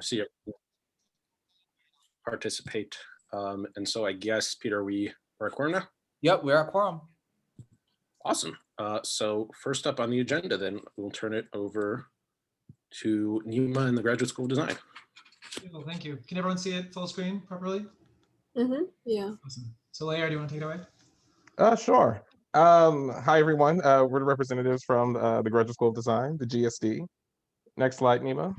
see it participate. And so I guess, Peter, we are at quorum now? Yep, we're at quorum. Awesome. So first up on the agenda, then we'll turn it over to Nima in the Graduate School of Design. Cool, thank you. Can everyone see it full screen properly? Yeah. Awesome. So Leia, do you want to take it away? Sure. Hi, everyone. We're the representatives from the Graduate School of Design, the GSD. Next slide, Nima.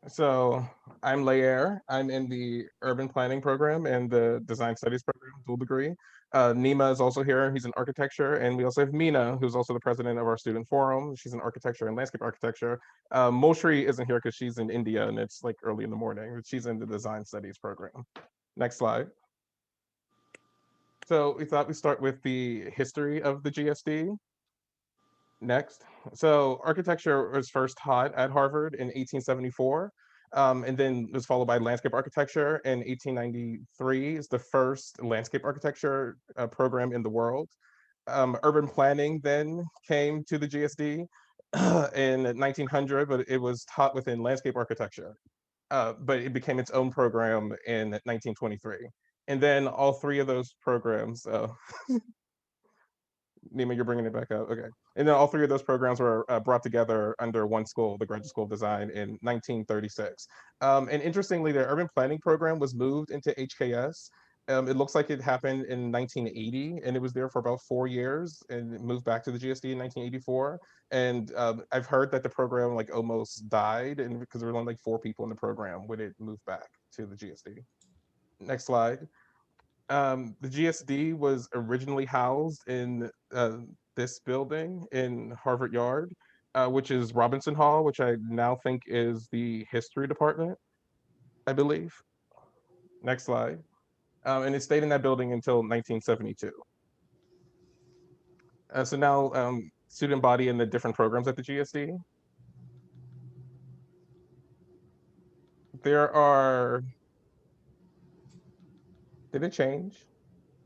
So I'm Leia. I'm in the Urban Planning program and the Design Studies program, dual degree. Nima is also here. He's in architecture. And we also have Mina, who's also the president of our student forum. She's in architecture and landscape architecture. Moshri isn't here because she's in India and it's like early in the morning. She's in the Design Studies program. Next slide. So we thought we'd start with the history of the GSD. Next. So architecture was first taught at Harvard in 1874, and then was followed by landscape architecture in 1893. Is the first landscape architecture program in the world. Urban planning then came to the GSD in 1900, but it was taught within landscape architecture. But it became its own program in 1923. And then all three of those programs, Nima, you're bringing it back up, okay. And then all three of those programs were brought together under one school, the Graduate School of Design, in 1936. And interestingly, the urban planning program was moved into HKS. It looks like it happened in 1980, and it was there for about 4 years, and it moved back to the GSD in 1984. And I've heard that the program like almost died, and because there were only like 4 people in the program when it moved back to the GSD. Next slide. The GSD was originally housed in this building in Harvard Yard, which is Robinson Hall, which I now think is the history department, I believe. Next slide. And it stayed in that building until 1972. So now student body and the different programs at the GSD. There are, did it change?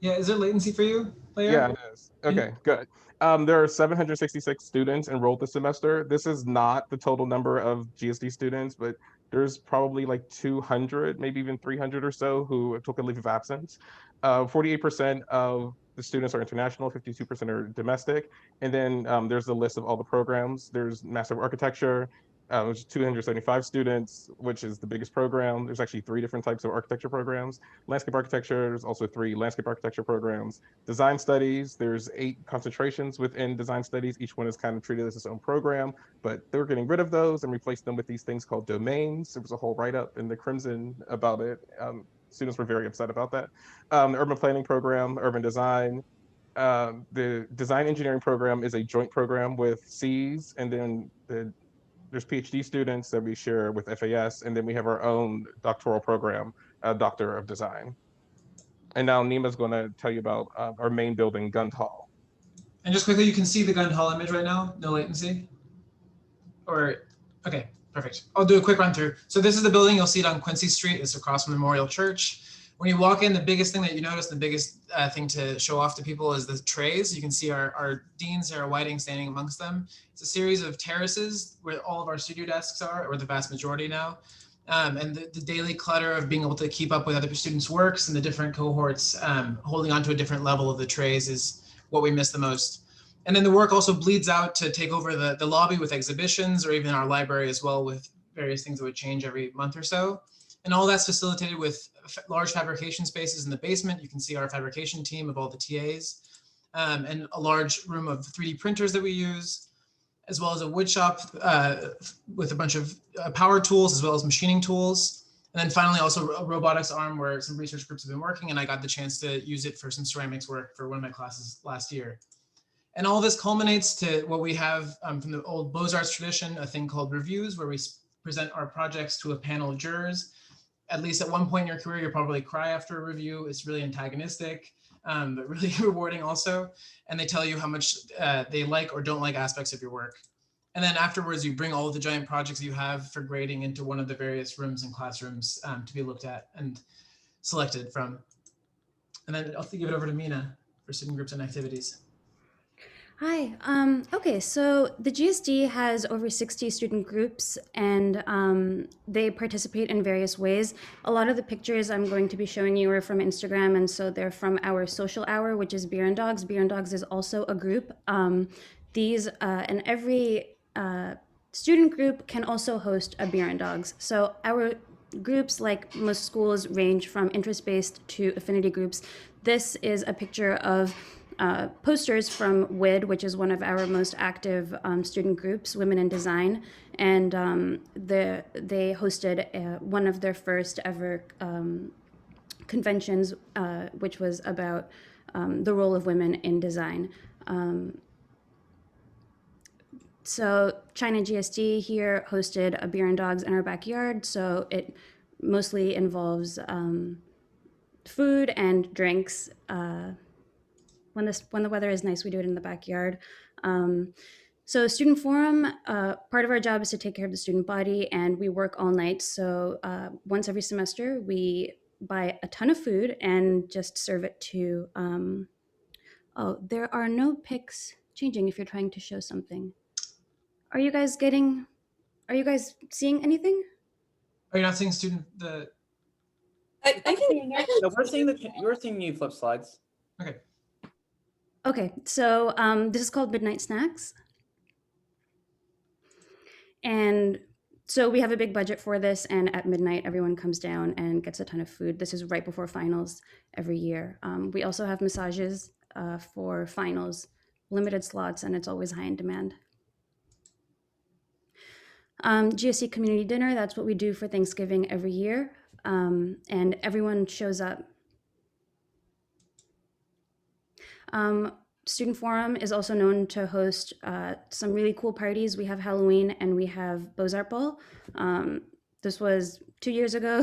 Yeah, is there latency for you, Leia? Yeah, it is. Okay, good. There are 766 students enrolled this semester. This is not the total number of GSD students, but there's probably like 200, maybe even 300 or so who took a leave of absence. 48% of the students are international, 52% are domestic. And then there's the list of all the programs. There's Master of Architecture, which is 275 students, which is the biggest program. There's actually 3 different types of architecture programs. Landscape architecture, there's also 3 landscape architecture programs. Design studies, there's 8 concentrations within design studies. Each one is kind of treated as its own program, but they're getting rid of those and replacing them with these things called domains. There was a whole write-up in the Crimson about it. Students were very upset about that. The urban planning program, urban design, the design engineering program is a joint program with C's, and then there's PhD students that we share with FAS, and then we have our own doctoral program, Doctor of Design. And now Nima's going to tell you about our main building, Gund Hall. And just quickly, you can see the Gund Hall image right now, no latency? Or, okay, perfect. I'll do a quick run through. So this is the building, you'll see it on Quincy Street. It's across from Memorial Church. When you walk in, the biggest thing that you notice, the biggest thing to show off to people is the trays. You can see our Dean, Sarah Whiting, standing amongst them. It's a series of terraces where all of our studio desks are, or the vast majority now. And the daily clutter of being able to keep up with other students' works and the different cohorts holding on to a different level of the trays is what we miss the most. And then the work also bleeds out to take over the lobby with exhibitions, or even our library as well, with various things that would change every month or so. And all that's facilitated with large fabrication spaces in the basement. You can see our fabrication team of all the TAs, and a large room of 3D printers that we use, as well as a wood shop with a bunch of power tools, as well as machining tools. And then finally also a robotics arm where some research groups have been working, and I got the chance to use it for some ceramics work for one of my classes last year. And all this culminates to what we have from the old Beaux-Arts tradition, a thing called reviews, where we present our projects to a panel of jurors. At least at one point in your career, you'll probably cry after a review. It's really antagonistic, but really rewarding also. And they tell you how much they like or don't like aspects of your work. And then afterwards, you bring all of the giant projects you have for grading into one of the various rooms and classrooms to be looked at and selected from. And then I'll give it over to Mina for student groups and activities. Hi. Okay, so the GSD has over 60 student groups and they participate in various ways. A lot of the pictures I'm going to be showing you are from Instagram, and so they're from our social hour, which is Beer and Dogs. Beer and Dogs is also a group. And every student group can also host a Beer and Dogs. So our groups, like most schools, range from interest-based to affinity groups. This is a picture of posters from WID, which is one of our most active student groups, Women in Design, and they hosted one of their first ever conventions, which was about the role of women in design. So China GSD here hosted a Beer and Dogs in our backyard, so it mostly involves food and drinks. When the weather is nice, we do it in the backyard. So student forum, part of our job is to take care of the student body, and we work all night. So once every semester, we buy a ton of food and just serve it to. Oh, there are no pics changing if you're trying to show something. Are you guys seeing anything? Are you not seeing student the? I can. No, you're seeing new flip slides. Okay. Okay, so this is called Midnight Snacks. And so we have a big budget for this, and at midnight, everyone comes down and gets a ton of food. This is right before finals every year. We also have massages for finals, limited slots, and it's always high in demand. GSC Community Dinner, that's what we do for Thanksgiving every year, and everyone shows up. Student Forum is also known to host some really cool parties. We have Halloween and we have Beaux-Art Ball. This was 2 years ago.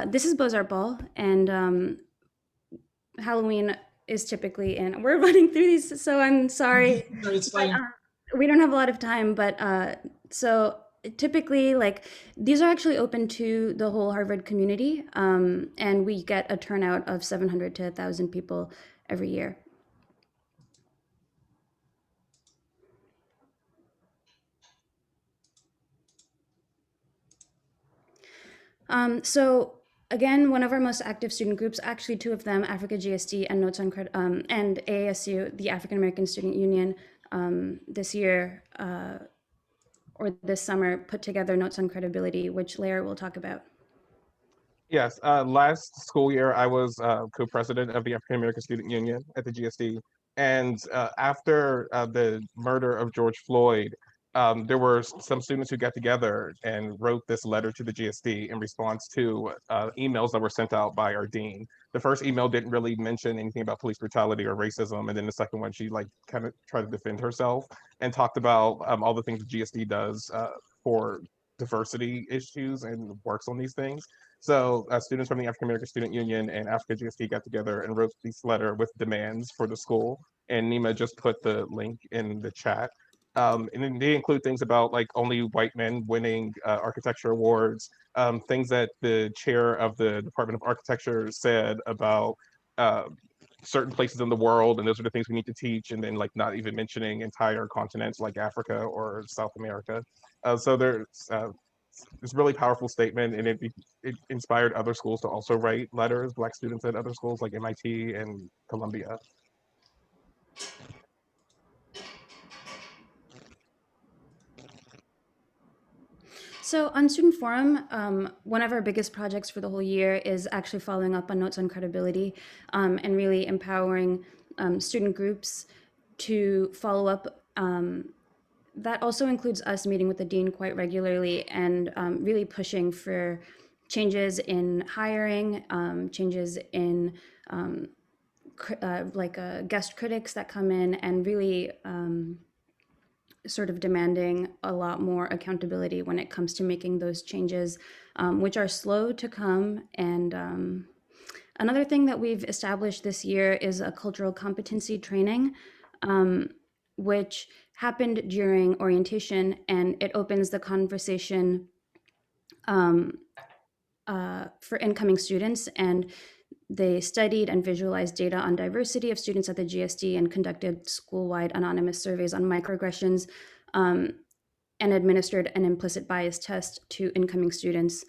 This is Beaux-Art Ball, and Halloween is typically in. We're running through these, so I'm sorry. No, it's fine. We don't have a lot of time, but so typically, like, these are actually open to the whole Harvard community, and we get a turnout of 700 to 1,000 people every year. So again, one of our most active student groups, actually two of them, Africa GSD and Notes on and AASU, the African American Student Union, this year or this summer put together Notes on Credibility, which Lara will talk about. Yes, last school year, I was co-president of the African American Student Union at the GSD. And after the murder of George Floyd, there were some students who got together and wrote this letter to the GSD in response to emails that were sent out by our dean. The first email didn't really mention anything about police brutality or racism. And then the second one, she like kind of tried to defend herself and talked about all the things the GSD does for diversity issues and works on these things. So students from the African American Student Union and Africa GSD got together and wrote this letter with demands for the school. And Nima just put the link in the chat. And then they include things about like only white men winning architecture awards, things that the chair of the Department of Architecture said about certain places in the world, and those are the things we need to teach, and then like not even mentioning entire continents like Africa or South America. So there's this really powerful statement, and it inspired other schools to also write letters, Black students at other schools like MIT and Columbia. So on Student Forum, one of our biggest projects for the whole year is actually following up on Notes on Credibility and really empowering student groups to follow up. That also includes us meeting with the dean quite regularly and really pushing for changes in hiring, changes in guest critics that come in, and really sort of demanding a lot more accountability when it comes to making those changes, which are slow to come. And another thing that we've established this year is a cultural competency training, which happened during orientation, and it opens the conversation for incoming students. And They studied and visualized data on diversity of students at the GSD and conducted school-wide anonymous surveys on microaggressions, and administered an implicit bias test to incoming students.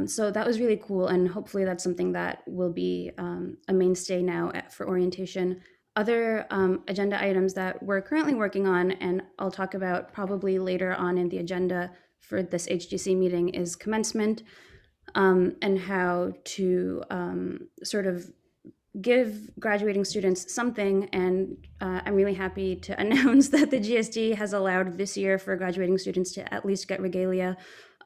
So that was really cool, and hopefully that's something that will be a mainstay now for orientation. Other agenda items that we're currently working on, and I'll talk about probably later on in the agenda for this HGC meeting, is commencement, and how to sort of give graduating students something. And I'm really happy to announce that the GSD has allowed this year for graduating students to at least get regalia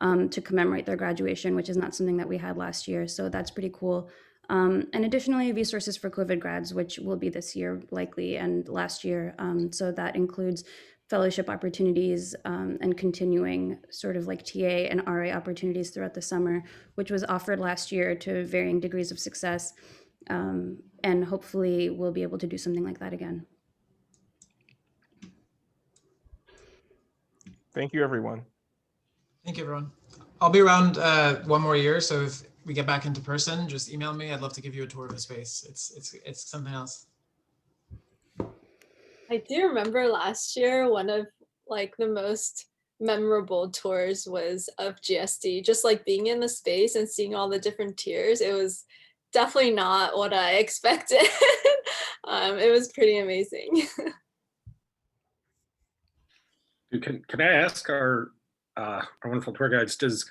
to commemorate their graduation, which is not something that we had last year. So that's pretty cool. And additionally, resources for COVID grads, which will be this year likely and last year. So that includes fellowship opportunities and continuing sort of like TA and RA opportunities throughout the summer, which was offered last year to varying degrees of success. And hopefully we'll be able to do something like that again. Thank you, everyone. Thank you, everyone. I'll be around one more year, so if we get back into person, just email me. I'd love to give you a tour of the space. It's something else. I do remember last year, one of like the most memorable tours was of GSD, just like being in the space and seeing all the different tiers. It was definitely not what I expected. It was pretty amazing. Can I ask our wonderful tour guides, does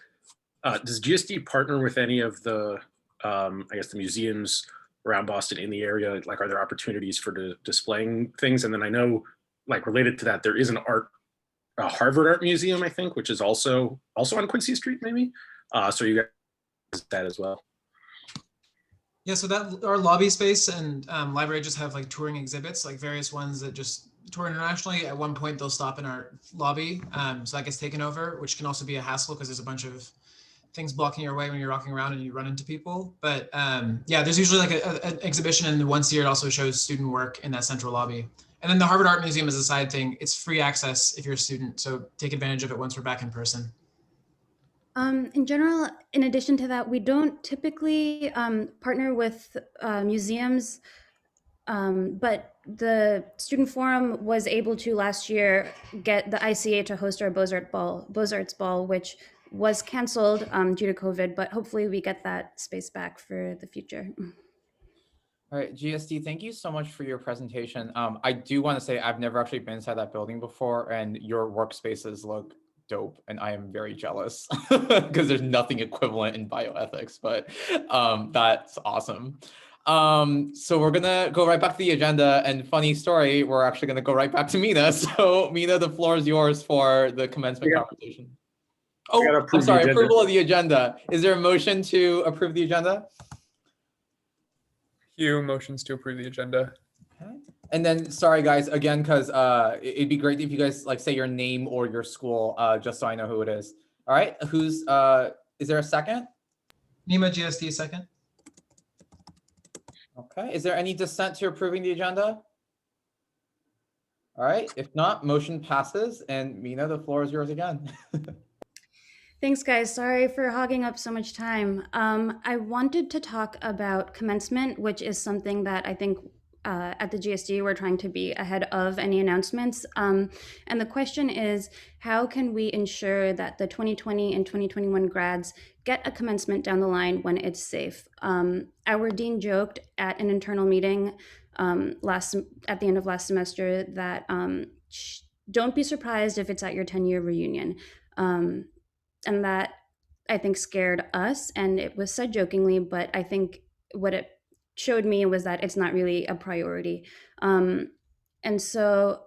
GSD partner with any of the, I guess, the museums around Boston in the area? Like, are there opportunities for displaying things? And then I know, like, related to that, there is a Harvard Art Museum, I think, which is also on Quincy Street, maybe. So you guys that as well. Yeah, so that our lobby space and library just have like touring exhibits, like various ones that just tour internationally. At one point, they'll stop in our lobby, so that gets taken over, which can also be a hassle because there's a bunch of things blocking your way when you're walking around and you run into people. But yeah, there's usually like an exhibition, and once a year it also shows student work in that central lobby. And then the Harvard Art Museum is a side thing. It's free access if you're a student, so take advantage of it once we're back in person. In general, in addition to that, we don't typically partner with museums, but the Student Forum was able to last year get the ICA to host our Beaux-Arts Ball, which was canceled due to COVID, but hopefully we get that space back for the future. All right, GSD, thank you so much for your presentation. I do want to say I've never actually been inside that building before, and your workspaces look dope, and I am very jealous because there's nothing equivalent in bioethics, but that's awesome. So we're gonna go right back to the agenda, and funny story, we're actually gonna go right back to Mina. So Mina, the floor is yours for the commencement conversation. Oh, I'm sorry, approval of the agenda. Is there a motion to approve the agenda? Few motions to approve the agenda. Okay. And then, sorry guys, again, because it'd be great if you guys like say your name or your school, just so I know who it is. All right, is there a second? Nima GSD second. Okay, is there any dissent to approving the agenda? All right, if not, motion passes, and Mina, the floor is yours again. Thanks, guys. Sorry for hogging up so much time. I wanted to talk about commencement, which is something that I think at the GSD we're trying to be ahead of any announcements. And the question is, how can we ensure that the 2020 and 2021 grads get a commencement down the line when it's safe? Our dean joked at an internal meeting at the end of last semester that don't be surprised if it's at your 10-year reunion. And that, I think, scared us, and it was said jokingly, but I think what it showed me was that it's not really a priority. And so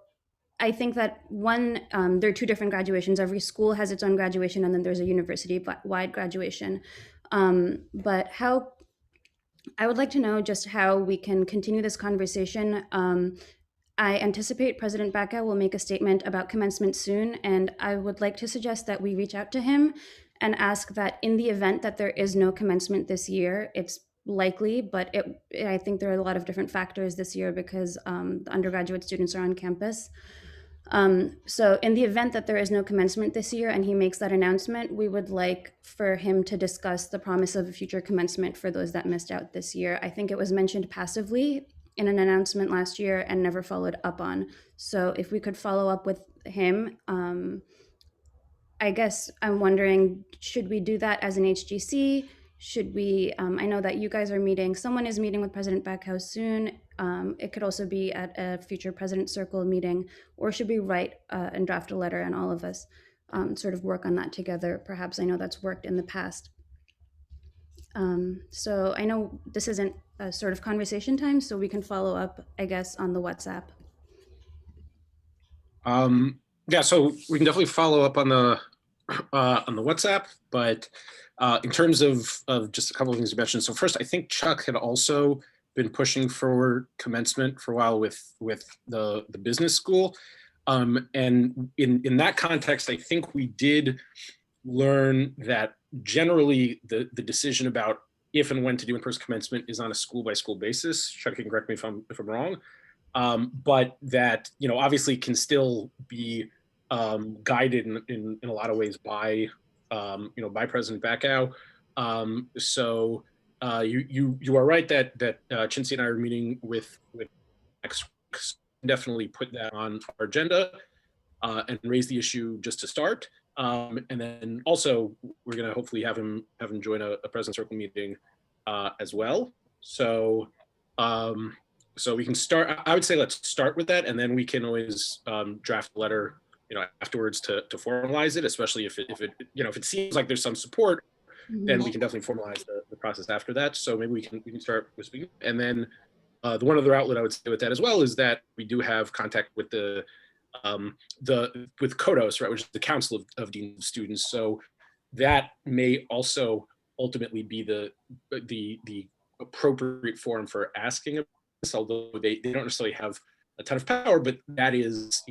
I think that there are two different graduations. Every school has its own graduation, and then there's a university-wide graduation. But I would like to know just how we can continue this conversation. I anticipate President Baca will make a statement about commencement soon, and I would like to suggest that we reach out to him and ask that in the event that there is no commencement this year, it's likely, but I think there are a lot of different factors this year because the undergraduate students are on campus. So in the event that there is no commencement this year and he makes that announcement, we would like for him to discuss the promise of a future commencement for those that missed out this year. I think it was mentioned passively in an announcement last year and never followed up on. So if we could follow up with him, I guess I'm wondering, should we do that as an HGC? Should we, I know that you guys are meeting, someone is meeting with President Backhouse soon. It could also be at a future President Circle meeting, or should we write and draft a letter and all of us sort of work on that together? Perhaps, I know that's worked in the past. So I know this isn't a sort of conversation time, so we can follow up, I guess, on the WhatsApp. Yeah, so we can definitely follow up on the WhatsApp, but in terms of just a couple of things you mentioned. So first, I think Chuck had also been pushing for commencement for a while with the business school. And in that context, I think we did learn that generally the decision about if and when to do in-person commencement is on a school by school basis. Chuck, you can correct me if I'm wrong. But that, obviously can still be guided in a lot of ways by, by President Bacow. So you are right that Chincy and I are meeting with next week. Definitely put that on our agenda and raise the issue just to start. And then also we're going to hopefully have him join a President Circle meeting as well. So so we can start. I would say let's start with that, and then we can always draft a letter, afterwards to formalize it. Especially if it seems like there's some support, then we can definitely formalize the process after that. So maybe we can start with speaking, and then the one other outlet I would say with that as well is that we do have contact with with CODOS, right, which is the Council of Deans of Students. So that may also ultimately be the appropriate forum for asking about this, although they don't necessarily have a ton of power, but that is,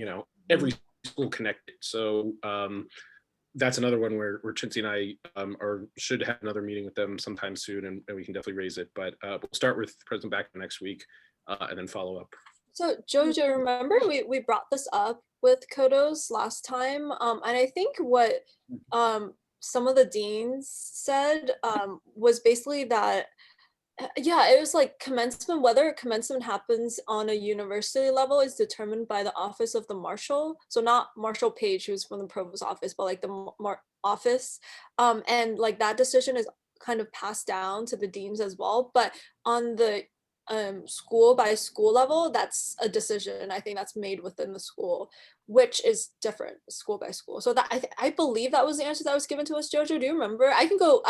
every school connected. So that's another one where Chincy and I should have another meeting with them sometime soon, and we can definitely raise it. But we'll start with President Back next week and then follow up. So Jojo, remember we brought this up with CODOS last time, and I think what some of the deans said was basically that, yeah, it was like commencement, whether commencement happens on a university level is determined by the office of the marshal. So not Marshal Page, who's from the provost office, but like the office. And like that decision is kind of passed down to the deans as well. But on the school by school level, that's a decision I think that's made within the school, which is different school by school. So that I believe that was the answer that was given to us. Jojo, do you remember? I can go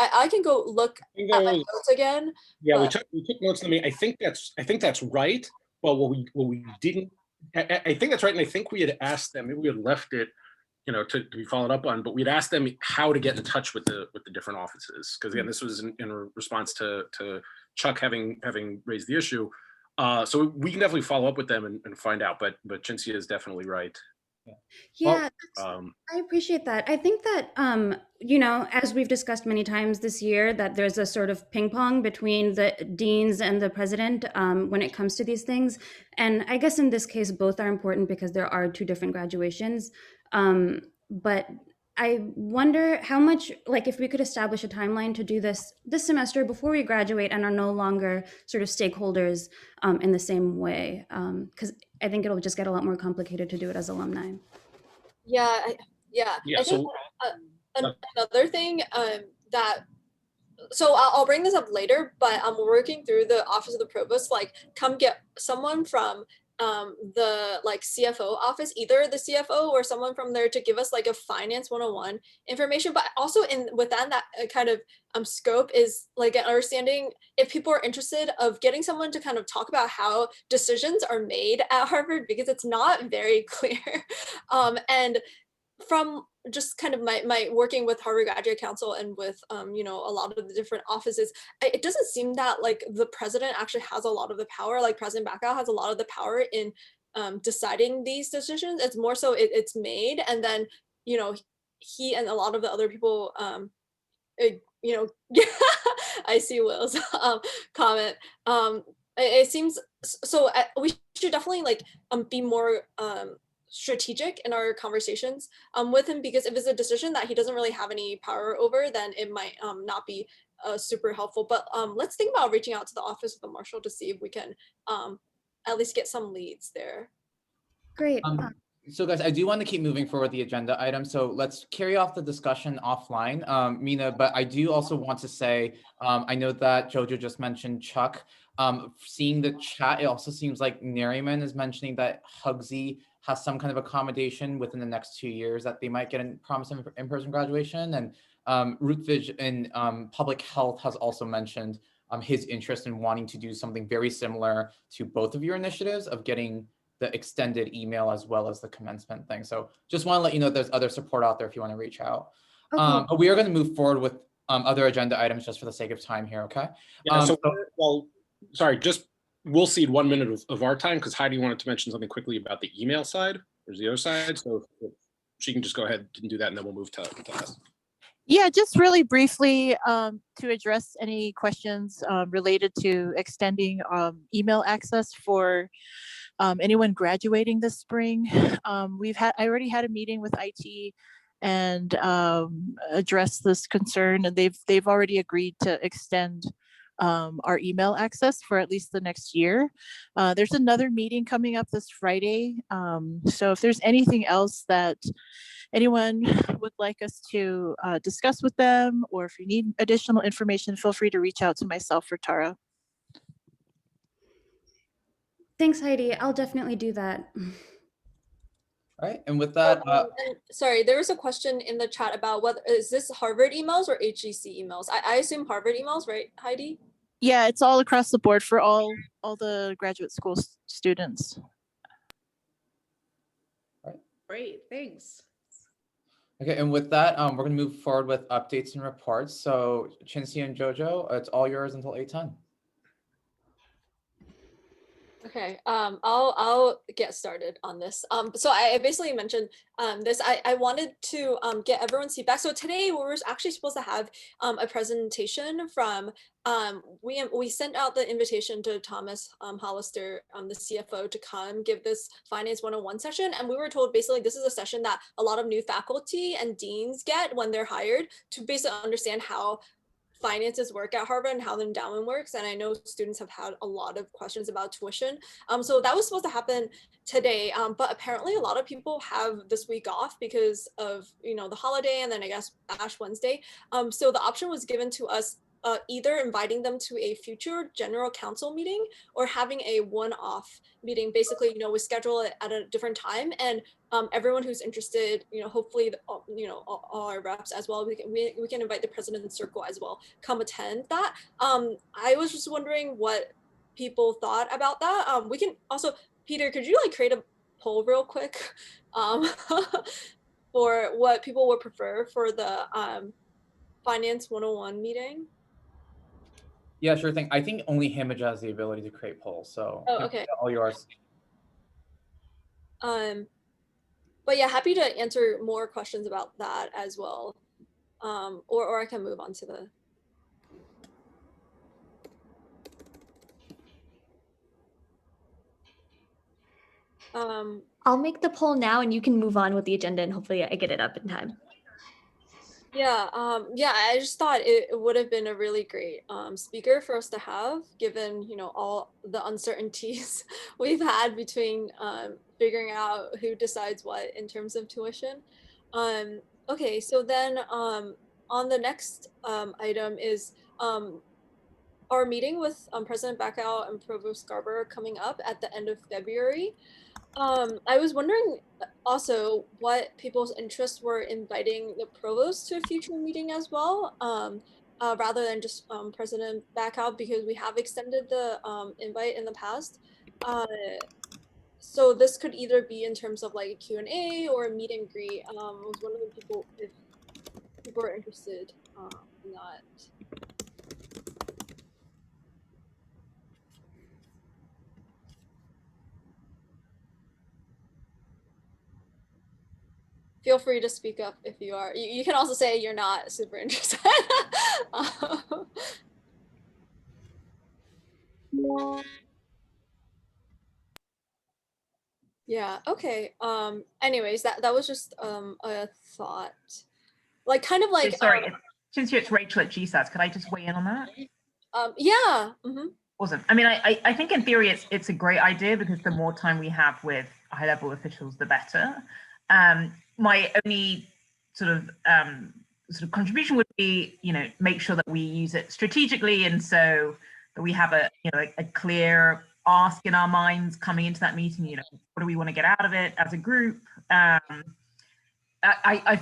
look at my notes again. Yeah, but... we took notes. I think that's right. Well, what we didn't, I think that's right, and I think we had asked them, maybe we had left it, to be followed up on, but we'd asked them how to get in touch with the different offices, because again, this was in response to Chuck having raised the issue. So we can definitely follow up with them and find out, but Chincy is definitely right. Yeah, I appreciate that. I think that, as we've discussed many times this year, that there's a sort of ping pong between the deans and the president when it comes to these things. And I guess in this case, both are important because there are two different graduations. But I wonder how much, like if we could establish a timeline to do this semester before we graduate and are no longer sort of stakeholders in the same way, because I think it'll just get a lot more complicated to do it as alumni. Yeah. I think so, another thing so I'll bring this up later, but I'm working through the office of the provost, like come get someone from the like CFO office, either the CFO or someone from there to give us like a finance 101 information, but also within that kind of scope is like an understanding, if people are interested, of getting someone to kind of talk about how decisions are made at Harvard, because it's not very clear. And from just kind of my working with Harvard Graduate Council and with a lot of the different offices, it doesn't seem that like the president actually has a lot of the power. Like President Bacow has a lot of the power in deciding these decisions. It's more so it's made, and then he and a lot of the other people I see Will's comment. It seems so we should definitely like be more strategic in our conversations with him, because if it's a decision that he doesn't really have any power over, then it might not be super helpful. But let's think about reaching out to the office of the marshal to see if we can at least get some leads there. Great. So guys, I do want to keep moving forward the agenda item. So let's carry off the discussion offline, Mina, but I do also want to say, I know that Jojo just mentioned Chuck. Seeing the chat, it also seems like Nariman is mentioning that Hugsy has some kind of accommodation within the next 2 years that they might get in promising in-person graduation. And Rutvij in public health has also mentioned his interest in wanting to do something very similar to both of your initiatives of getting the extended email as well as the commencement thing. So just want to let you know there's other support out there if you want to reach out. Okay. But we are going to move forward with other agenda items just for the sake of time here, okay? Yeah, well, sorry, just we'll cede 1 minute of our time because Heidi wanted to mention something quickly about the email side. There's the other side. So if she can just go ahead and do that and then we'll move to us. Yeah, just really briefly to address any questions related to extending email access for anyone graduating this spring. I already had a meeting with IT and addressed this concern, and they've already agreed to extend our email access for at least the next year. There's another meeting coming up this Friday. So if there's anything else that anyone would like us to discuss with them, or if you need additional information, feel free to reach out to myself or Tara. Thanks, Heidi. I'll definitely do that. All right, and with that, and sorry, there was a question in the chat about whether is this Harvard emails or HGC emails. I assume Harvard emails, right, Heidi? Yeah, it's all across the board for all the graduate school students. all right. Great, thanks. Okay, and with that, we're going to move forward with updates and reports. So Chinsi and Jojo, it's all yours until 8:10. Okay, I'll get started on this. So I basically mentioned this. I wanted to get everyone's feedback. So today we were actually supposed to have a presentation from we sent out the invitation to Thomas Hollister, the CFO, to come give this Finance 101 session, and we were told basically this is a session that a lot of new faculty and deans get when they're hired to basically understand how finances work at Harvard and how the endowment works. And I know students have had a lot of questions about tuition. So that was supposed to happen today, but apparently a lot of people have this week off because of, the holiday and then I guess Ash Wednesday. So the option was given to us either inviting them to a future general council meeting or having a one-off meeting. Basically, we schedule it at a different time, and everyone who's interested, hopefully, all our reps as well, we can invite the president's circle as well, come attend that. I was just wondering what people thought about that. We can also, Peter, could you create a poll real quick for what people would prefer for the Finance 101 meeting? Yeah, sure thing. I think only Himage has the ability to create polls. So okay. All yours. But yeah, happy to answer more questions about that as well. Or I can move on to the. I'll make the poll now and you can move on with the agenda and hopefully I get it up in time. Yeah, I just thought it would have been a really great speaker for us to have, given, all the uncertainties we've had between figuring out who decides what in terms of tuition. Okay, so then on the next item is our meeting with President Bacow and Provost Garber coming up at the end of February. I was wondering also what people's interests were inviting the provost to a future meeting as well, rather than just President Bacow, because we have extended the invite in the past. So this could either be in terms of a Q&A or a meet and greet. I was wondering if people are interested in that. Feel free to speak up if you are. You can also say you're not super interested. Yeah, okay. Anyways, that was just a thought. Like kind of So like sorry, since it's Rachel at GSAS, could I just weigh in on that? yeah. Awesome. I mean, I think in theory it's a great idea because the more time we have with high level officials, the better. My only sort of contribution would be, make sure that we use it strategically, and so that we have a clear ask in our minds coming into that meeting. What do we want to get out of it as a group? I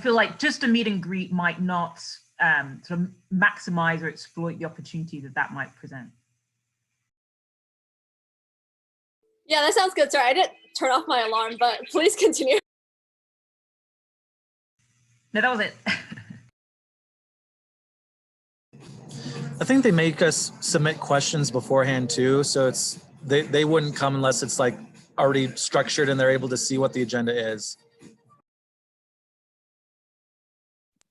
feel like just a meet and greet might not sort of maximize or exploit the opportunity that might present. Yeah, that sounds good. Sorry, I didn't turn off my alarm, but please continue. No, that was it. I think they make us submit questions beforehand too, so they wouldn't come unless it's like already structured and they're able to see what the agenda is.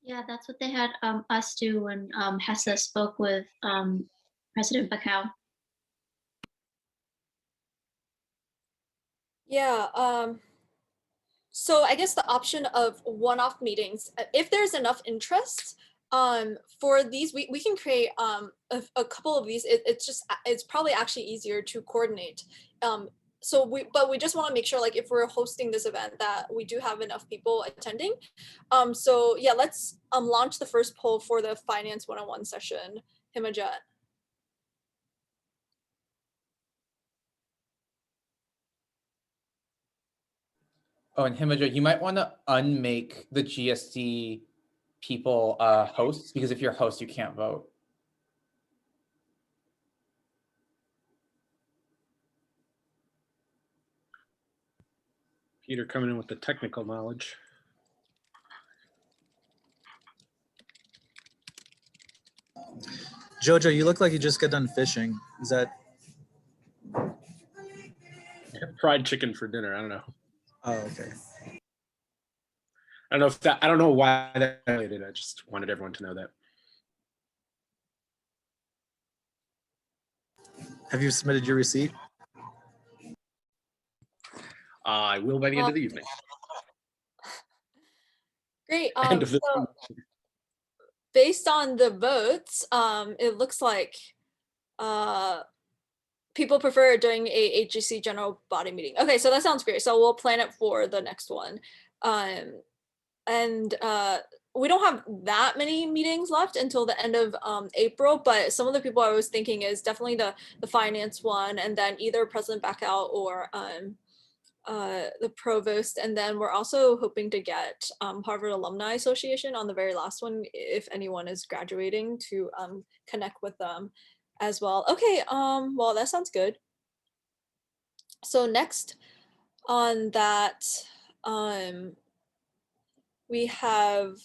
Yeah, that's what they had us do when HESA spoke with President Bacau. Yeah, so I guess the option of one-off meetings, if there's enough interest for these, we can create a couple of these. It's probably actually easier to coordinate. But we just want to make sure, like, if we're hosting this event, that we do have enough people attending. So yeah, let's launch the first poll for the finance 101 session. Himajat. Oh, and Himaja, you might want to unmake the GSD people hosts, because if you're a host, you can't vote. Peter coming in with the technical knowledge. Jojo, you look like you just got done fishing. Is that? Fried chicken for dinner. I don't know. Oh, okay. I don't know if that. I don't know why that related. I just wanted everyone to know that. Have you submitted your receipt? I will by the end of the evening. Great. End of the So based on the votes, it looks like people prefer doing a HGC general body meeting. Okay, so that sounds great. So we'll plan it for the next one. And we don't have that many meetings left until the end of April, but some of the people I was thinking is definitely the finance one, and then either President Bacau or the provost. And then we're also hoping to get Harvard Alumni Association on the very last one, if anyone is graduating, to connect with them as well. Okay, well, that sounds good. So next on that, we have,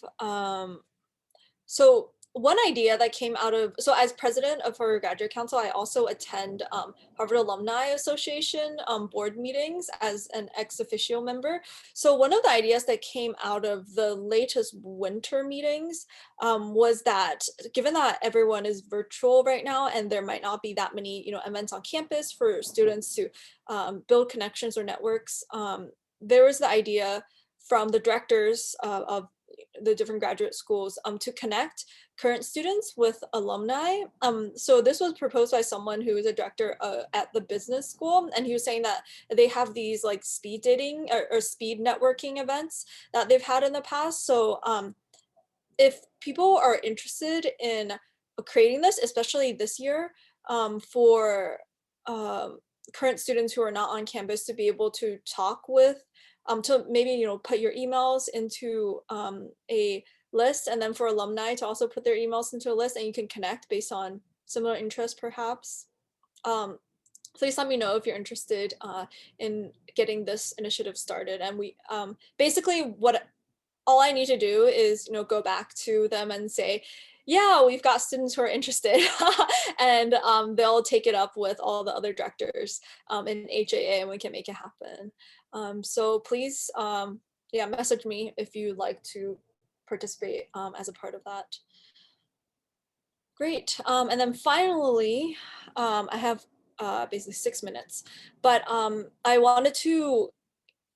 so one idea that came out of, so as president of our graduate council, I also attend Harvard Alumni Association board meetings as an ex officio member. So one of the ideas that came out of the latest winter meetings was that, given that everyone is virtual right now and there might not be that many events on campus for students to build connections or networks, there was the idea from the directors of the different graduate schools to connect current students with alumni. So this was proposed by someone who is a director at the business school, and he was saying that they have these like speed dating or speed networking events that they've had in the past. So if people are interested in creating this, especially this year, for current students who are not on campus to be able to talk with, to maybe put your emails into a list, and then for alumni to also put their emails into a list, and you can connect based on similar interests perhaps. Please let me know if you're interested in getting this initiative started. And we basically all I need to do is go back to them and say, yeah, we've got students who are interested, and they'll take it up with all the other directors in HAA, and we can make it happen. So please, yeah, message me if you'd like to participate as a part of that. Great. And then finally, I have basically 6 minutes, but I wanted to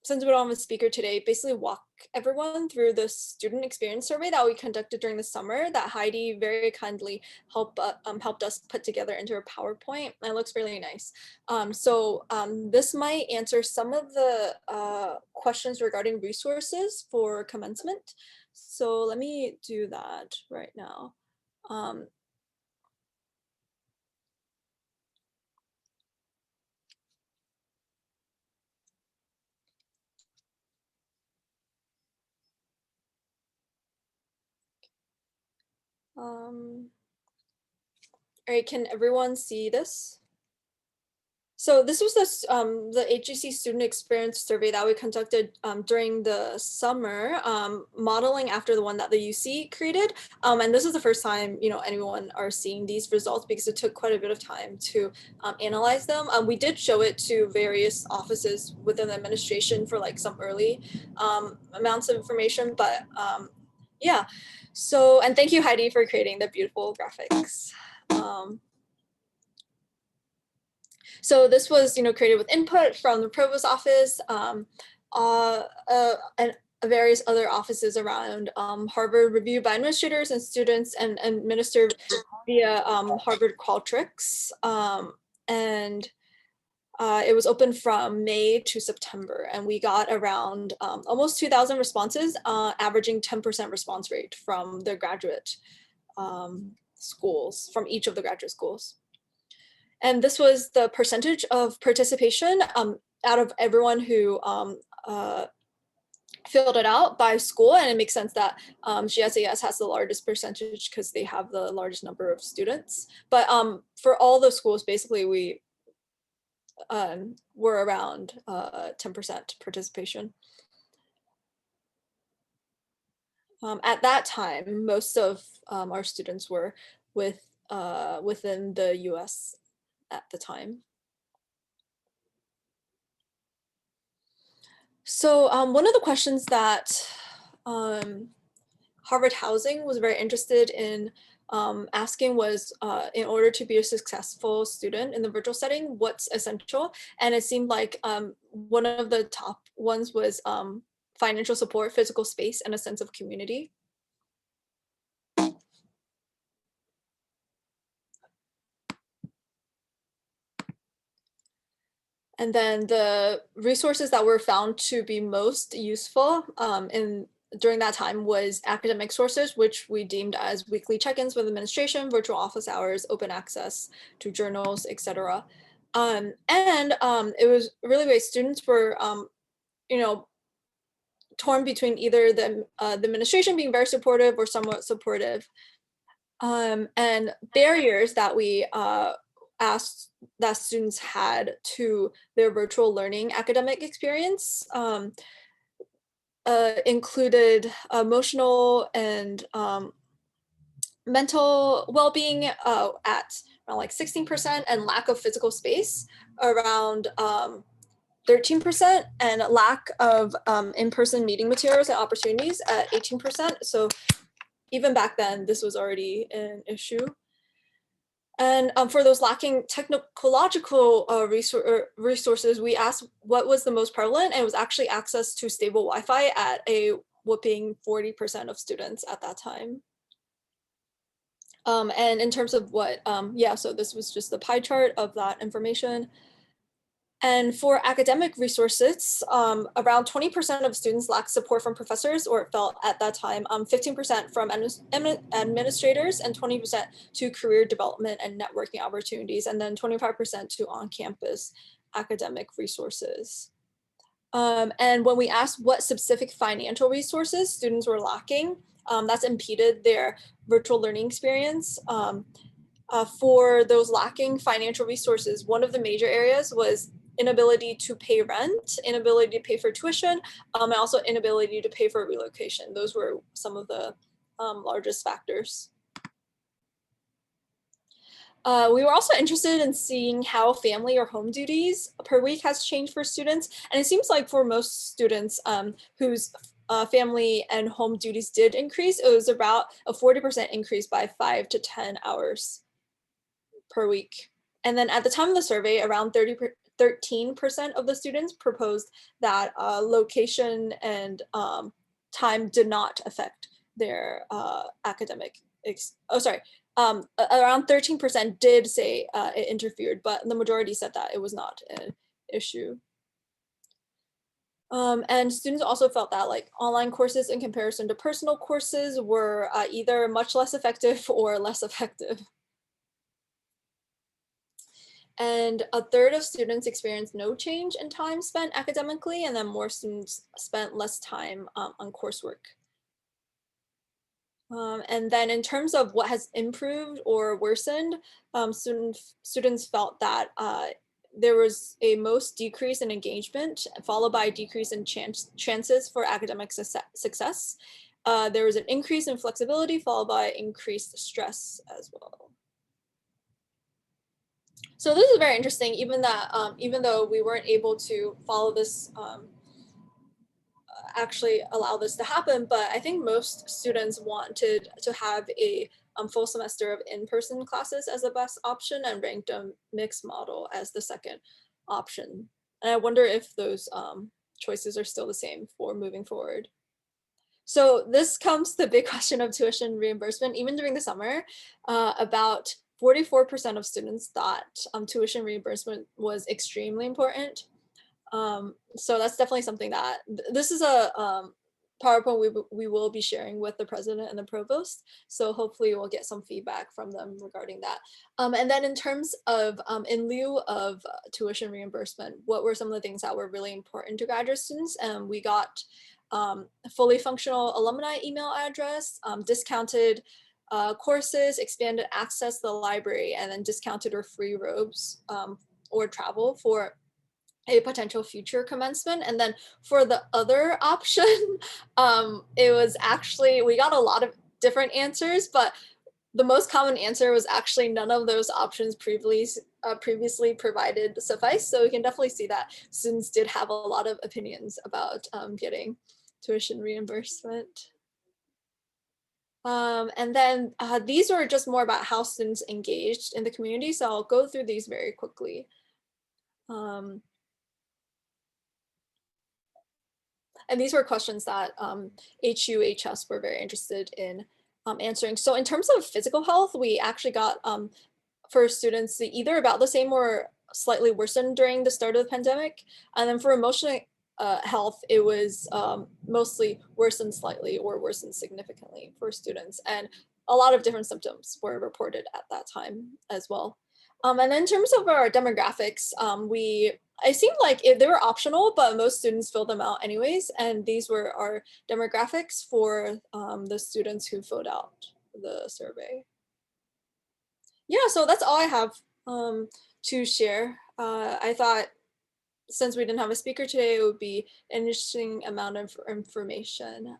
since we don't have a speaker today, basically walk everyone through the student experience survey that we conducted during the summer that Heidi very kindly helped us put together into a PowerPoint. And it looks really nice. This might answer some of the questions regarding resources for commencement. So let me do that right now. All right, can everyone see this? So this was the HGC student experience survey that we conducted during the summer, modeling after the one that the UC created. And this is the first time, anyone are seeing these results because it took quite a bit of time to analyze them. We did show it to various offices within the administration for like some early amounts of information, but yeah. So, and thank you, Heidi, for creating the beautiful graphics. So this was, created with input from the provost office and various other offices around Harvard, reviewed by administrators and students and administered via Harvard Qualtrics. It was open from May to September, and we got around almost 2,000 responses, averaging 10% response rate from the graduate schools, from each of the graduate schools. And this was the percentage of participation out of everyone who filled it out by school. And it makes sense that GSAS has the largest percentage because they have the largest number of students. But for all the schools, basically, we were around 10% participation. At that time, most of our students were within the US at the time. So one of the questions that Harvard Housing was very interested in asking was, in order to be a successful student in the virtual setting, what's essential? And it seemed like one of the top ones was financial support, physical space, and a sense of community. And then the resources that were found to be most useful during that time was academic sources, which we deemed as weekly check-ins with administration, virtual office hours, open access to journals, etc. It was really great. Students were, torn between either the administration being very supportive or somewhat supportive, and barriers that we asked that students had to their virtual learning academic experience included emotional and mental well-being at around like 16%, and lack of physical space around 13%, and lack of in-person meeting materials and opportunities at 18%. So even back then, this was already an issue. And for those lacking technological resources, we asked what was the most prevalent, and it was actually access to stable Wi-Fi at a whopping 40% of students at that time. And in terms of what, so this was just the pie chart of that information. And for academic resources, around 20% of students lacked support from professors, or felt at that time 15% from administrators, and 20% to career development and networking opportunities, and then 25% to on-campus academic resources. And when we asked what specific financial resources students were lacking, that's impeded their virtual learning experience. For those lacking financial resources, one of the major areas was inability to pay rent, inability to pay for tuition, and also inability to pay for relocation. Those were some of the largest factors. We were also interested in seeing how family or home duties per week has changed for students. And it seems like for most students whose family and home duties did increase, it was about a 40% increase by 5 to 10 hours per week. And then at the time of the survey, around 13% of the students proposed that location and time did not affect their academic. Around 13% did say it interfered, but the majority said that it was not an issue. And students also felt that like online courses in comparison to personal courses were either much less effective or less effective. And a third of students experienced no change in time spent academically, and then more students spent less time on coursework. And then in terms of what has improved or worsened, students felt that there was a most decrease in engagement, followed by a decrease in chances for academic success. There was an increase in flexibility, followed by increased stress as well. So this is very interesting, even though we weren't able to follow this, actually allow this to happen, but I think most students wanted to have a full semester of in-person classes as the best option and ranked a mixed model as the second option. And I wonder if those choices are still the same for moving forward. So this comes to the big question of tuition reimbursement. Even during the summer, about 44% of students thought tuition reimbursement was extremely important. So that's definitely something that, this is a PowerPoint we will be sharing with the president and the provost. So hopefully we'll get some feedback from them regarding that. And then in terms of, in lieu of tuition reimbursement, what were some of the things that were really important to graduate students? And we got a fully functional alumni email address, discounted courses, expanded access to the library, and then discounted or free robes or travel for a potential future commencement. And then for the other option, it was actually, we got a lot of different answers, but the most common answer was actually none of those options previously provided suffice. So we can definitely see that students did have a lot of opinions about getting tuition reimbursement. And then these were just more about how students engaged in the community. So I'll go through these very quickly. And these were questions that HUHS were very interested in answering. So in terms of physical health, we actually got for students either about the same or slightly worsened during the start of the pandemic. And then for emotional health, it was mostly worsened slightly or worsened significantly for students. And a lot of different symptoms were reported at that time as well. And then in terms of our demographics, it seemed like they were optional, but most students filled them out anyways. And these were our demographics for the students who filled out the survey. Yeah, so that's all I have to share. I thought since we didn't have a speaker today, it would be an interesting amount of information.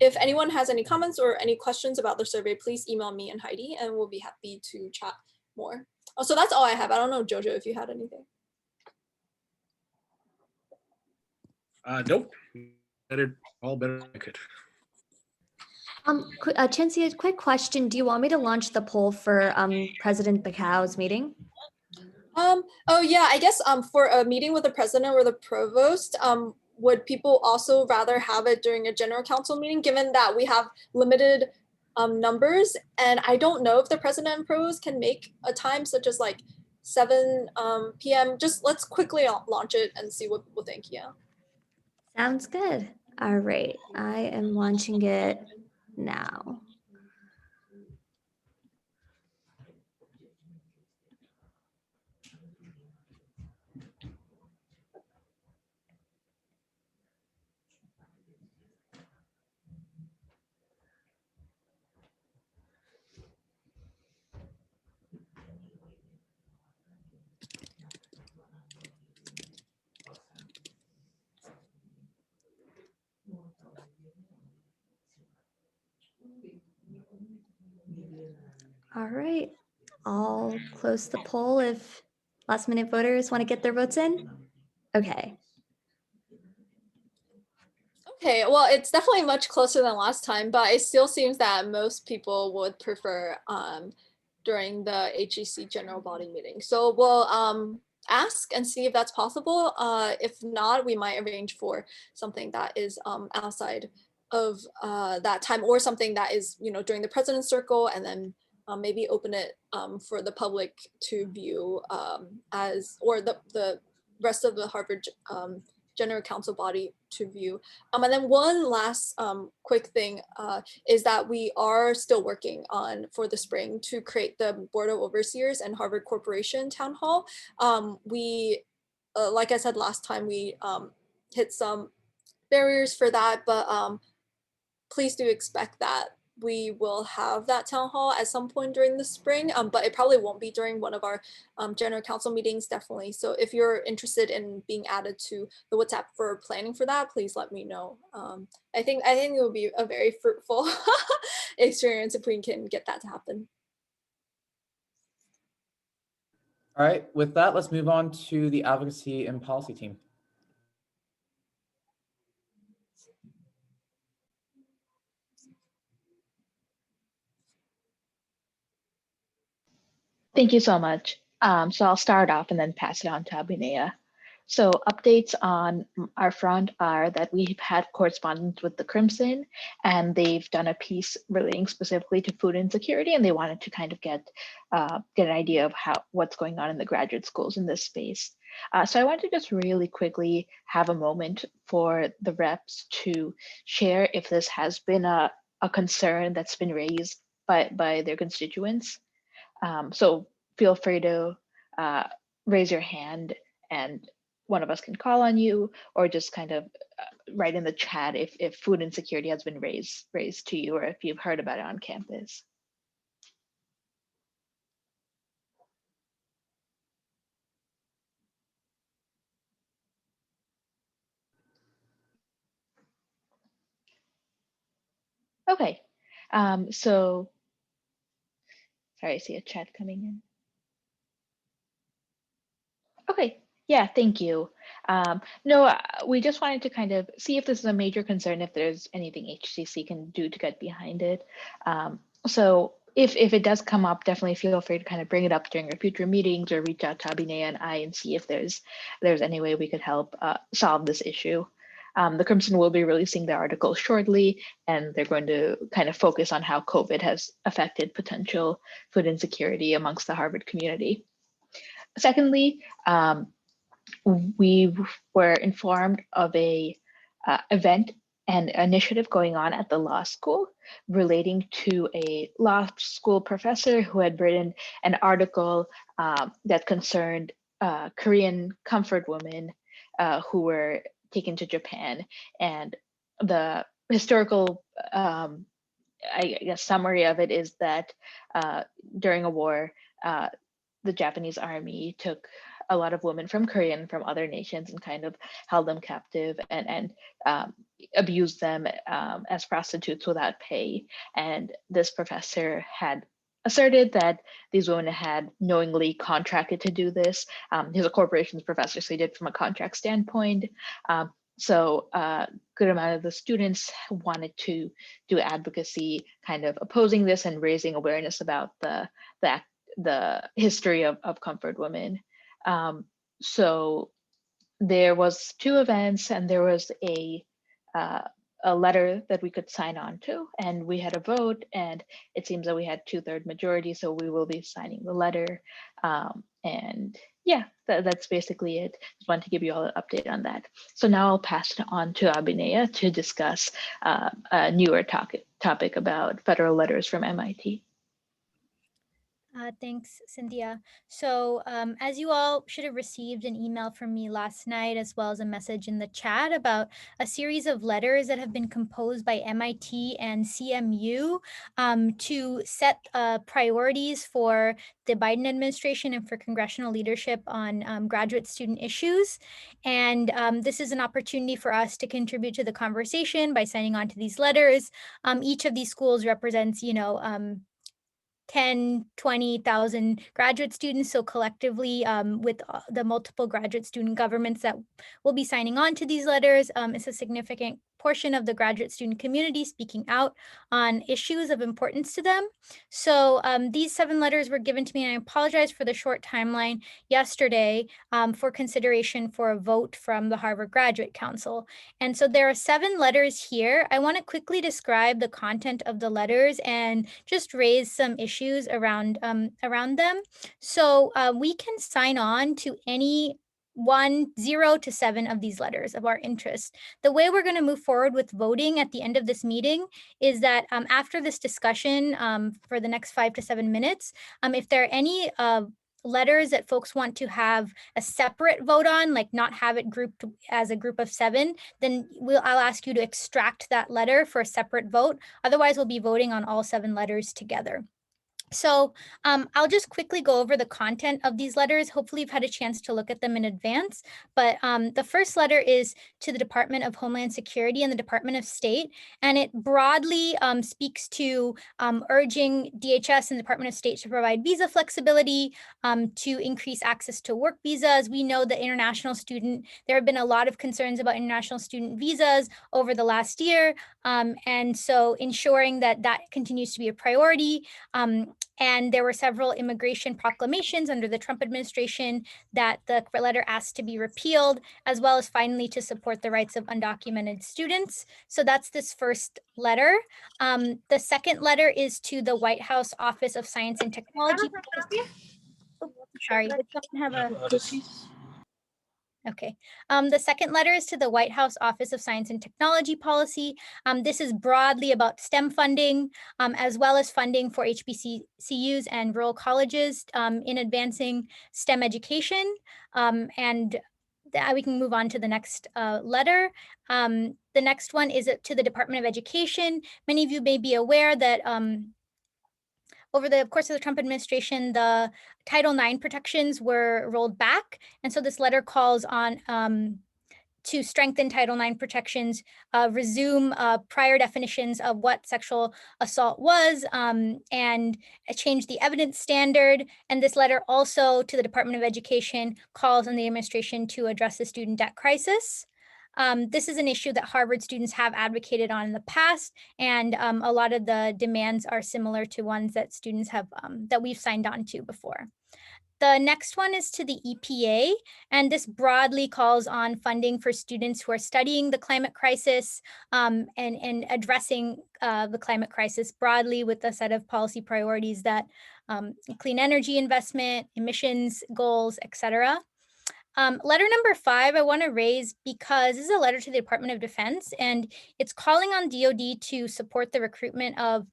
If anyone has any comments or any questions about the survey, please email me and Heidi, and we'll be happy to chat more. Oh, so that's all I have. I don't know, Jojo, if you had anything. Nope. All better than I could. Chancy, a quick question. Do you want me to launch the poll for President Bacau's meeting? Oh yeah, I guess for a meeting with the president or the provost, would people also rather have it during a general council meeting, given that we have limited numbers? And I don't know if the president and provost can make a time such as like 7 p.m. Just let's quickly launch it and see what people think. Yeah. Sounds good. All right, I am launching it now. All right, I'll close the poll if last minute voters want to get their votes in. Okay. Okay, well, it's definitely much closer than last time, but it still seems that most people would prefer during the HGC general body meeting. So we'll ask and see if that's possible. If not, we might arrange for something that is outside of that time, or something that is, during the president's circle, and then maybe open it for the public to view or the rest of the Harvard General Council body to view. And then one last quick thing is that we are still working on, for the spring, to create the Board of Overseers and Harvard Corporation Town Hall. We, like I said last time, we hit some barriers for that, but please do expect that we will have that town hall at some point during the spring, but it probably won't be during one of our general council meetings, definitely. So if you're interested in being added to the WhatsApp for planning for that, please let me know. I think it will be a very fruitful experience if we can get that to happen. All right, with that, let's move on to the advocacy and policy team. Thank you so much. So I'll start off and then pass it on to Abhinaya. So updates on our front are that we've had correspondence with the Crimson, and they've done a piece relating specifically to food insecurity, and they wanted to kind of get an idea of what's going on in the graduate schools in this space. So I want to just really quickly have a moment for the reps to share if this has been a concern that's been raised by their constituents. So feel free to raise your hand and one of us can call on you, or just kind of write in the chat if food insecurity has been raised to you, or if you've heard about it on campus. Okay, so sorry, I see a chat coming in. Okay, yeah, thank you. No, we just wanted to kind of see if this is a major concern, if there's anything HGC can do to get behind it. So if it does come up, definitely feel free to kind of bring it up during our future meetings, or reach out to Abhinaya and I and see if there's any way we could help solve this issue. The Crimson will be releasing the article shortly, and they're going to kind of focus on how COVID has affected potential food insecurity amongst the Harvard community. Secondly, we were informed of a event and initiative going on at the law school relating to a law school professor who had written an article that concerned Korean comfort women who were taken to Japan. And the historical, I guess, summary of it is that during a war, the Japanese army took a lot of women from Korea and from other nations and kind of held them captive and abused them as prostitutes without pay. And this professor had asserted that these women had knowingly contracted to do this. He's a corporations professor, so he did from a contract standpoint. So a good amount of the students wanted to do advocacy, kind of opposing this and raising awareness about the history of comfort women. So there was 2 events, and there was a letter that we could sign on to, and we had a vote, and it seems that we had 2/3 majority, so we will be signing the letter. And yeah, that's basically it. Just wanted to give you all an update on that. So now I'll pass it on to Abhinaya to discuss a newer topic about federal letters from MIT. Thanks, Cynthia. So as you all should have received an email from me last night, as well as a message in the chat about a series of letters that have been composed by MIT and CMU to set priorities for the Biden administration and for congressional leadership on graduate student issues. And this is an opportunity for us to contribute to the conversation by signing on to these letters. Each of these schools represents, 10, 20,000 graduate students. So collectively, with the multiple graduate student governments that will be signing on to these letters, it's a significant portion of the graduate student community speaking out on issues of importance to them. So these 7 letters were given to me, and I apologize for the short timeline yesterday for consideration for a vote from the Harvard Graduate Council. And so there are 7 letters here. I want to quickly describe the content of the letters and just raise some issues around them. So we can sign on to any 0 to 7 of these letters of our interest. The way we're going to move forward with voting at the end of this meeting is that after this discussion for the next 5 to 7 minutes, if there are any letters that folks want to have a separate vote on, like not have it grouped as a group of 7, then I'll ask you to extract that letter for a separate vote. Otherwise, we'll be voting on all 7 letters together. So I'll just quickly go over the content of these letters. Hopefully you've had a chance to look at them in advance. But the first letter is to the Department of Homeland Security and the Department of State. And it broadly speaks to urging DHS and the Department of State to provide visa flexibility, to increase access to work visas. We know that there have been a lot of concerns about international student visas over the last year. And so ensuring that that continues to be a priority. And there were several immigration proclamations under the Trump administration that the letter asked to be repealed, as well as finally to support the rights of undocumented students. So that's this first letter. The second letter is to the White House Office of Science and Technology. Sorry, did someone have a... Okay. The second letter is to the White House Office of Science and Technology Policy. This is broadly about STEM funding, as well as funding for HBCUs and rural colleges in advancing STEM education. And we can move on to the next letter. The next one is to the Department of Education. Many of you may be aware that over the course of the Trump administration, the Title IX protections were rolled back. And so this letter calls on to strengthen Title IX protections, resume prior definitions of what sexual assault was, and change the evidence standard. And this letter also to the Department of Education calls on the administration to address the student debt crisis. This is an issue that Harvard students have advocated on in the past, and a lot of the demands are similar to ones that students have that we've signed on to before. The next one is to the EPA, and this broadly calls on funding for students who are studying the climate crisis and addressing the climate crisis broadly with a set of policy priorities that clean energy investment, emissions goals, etc. Letter number 5, I want to raise because this is a letter to the Department of Defense, and it's calling on DoD to support the recruitment of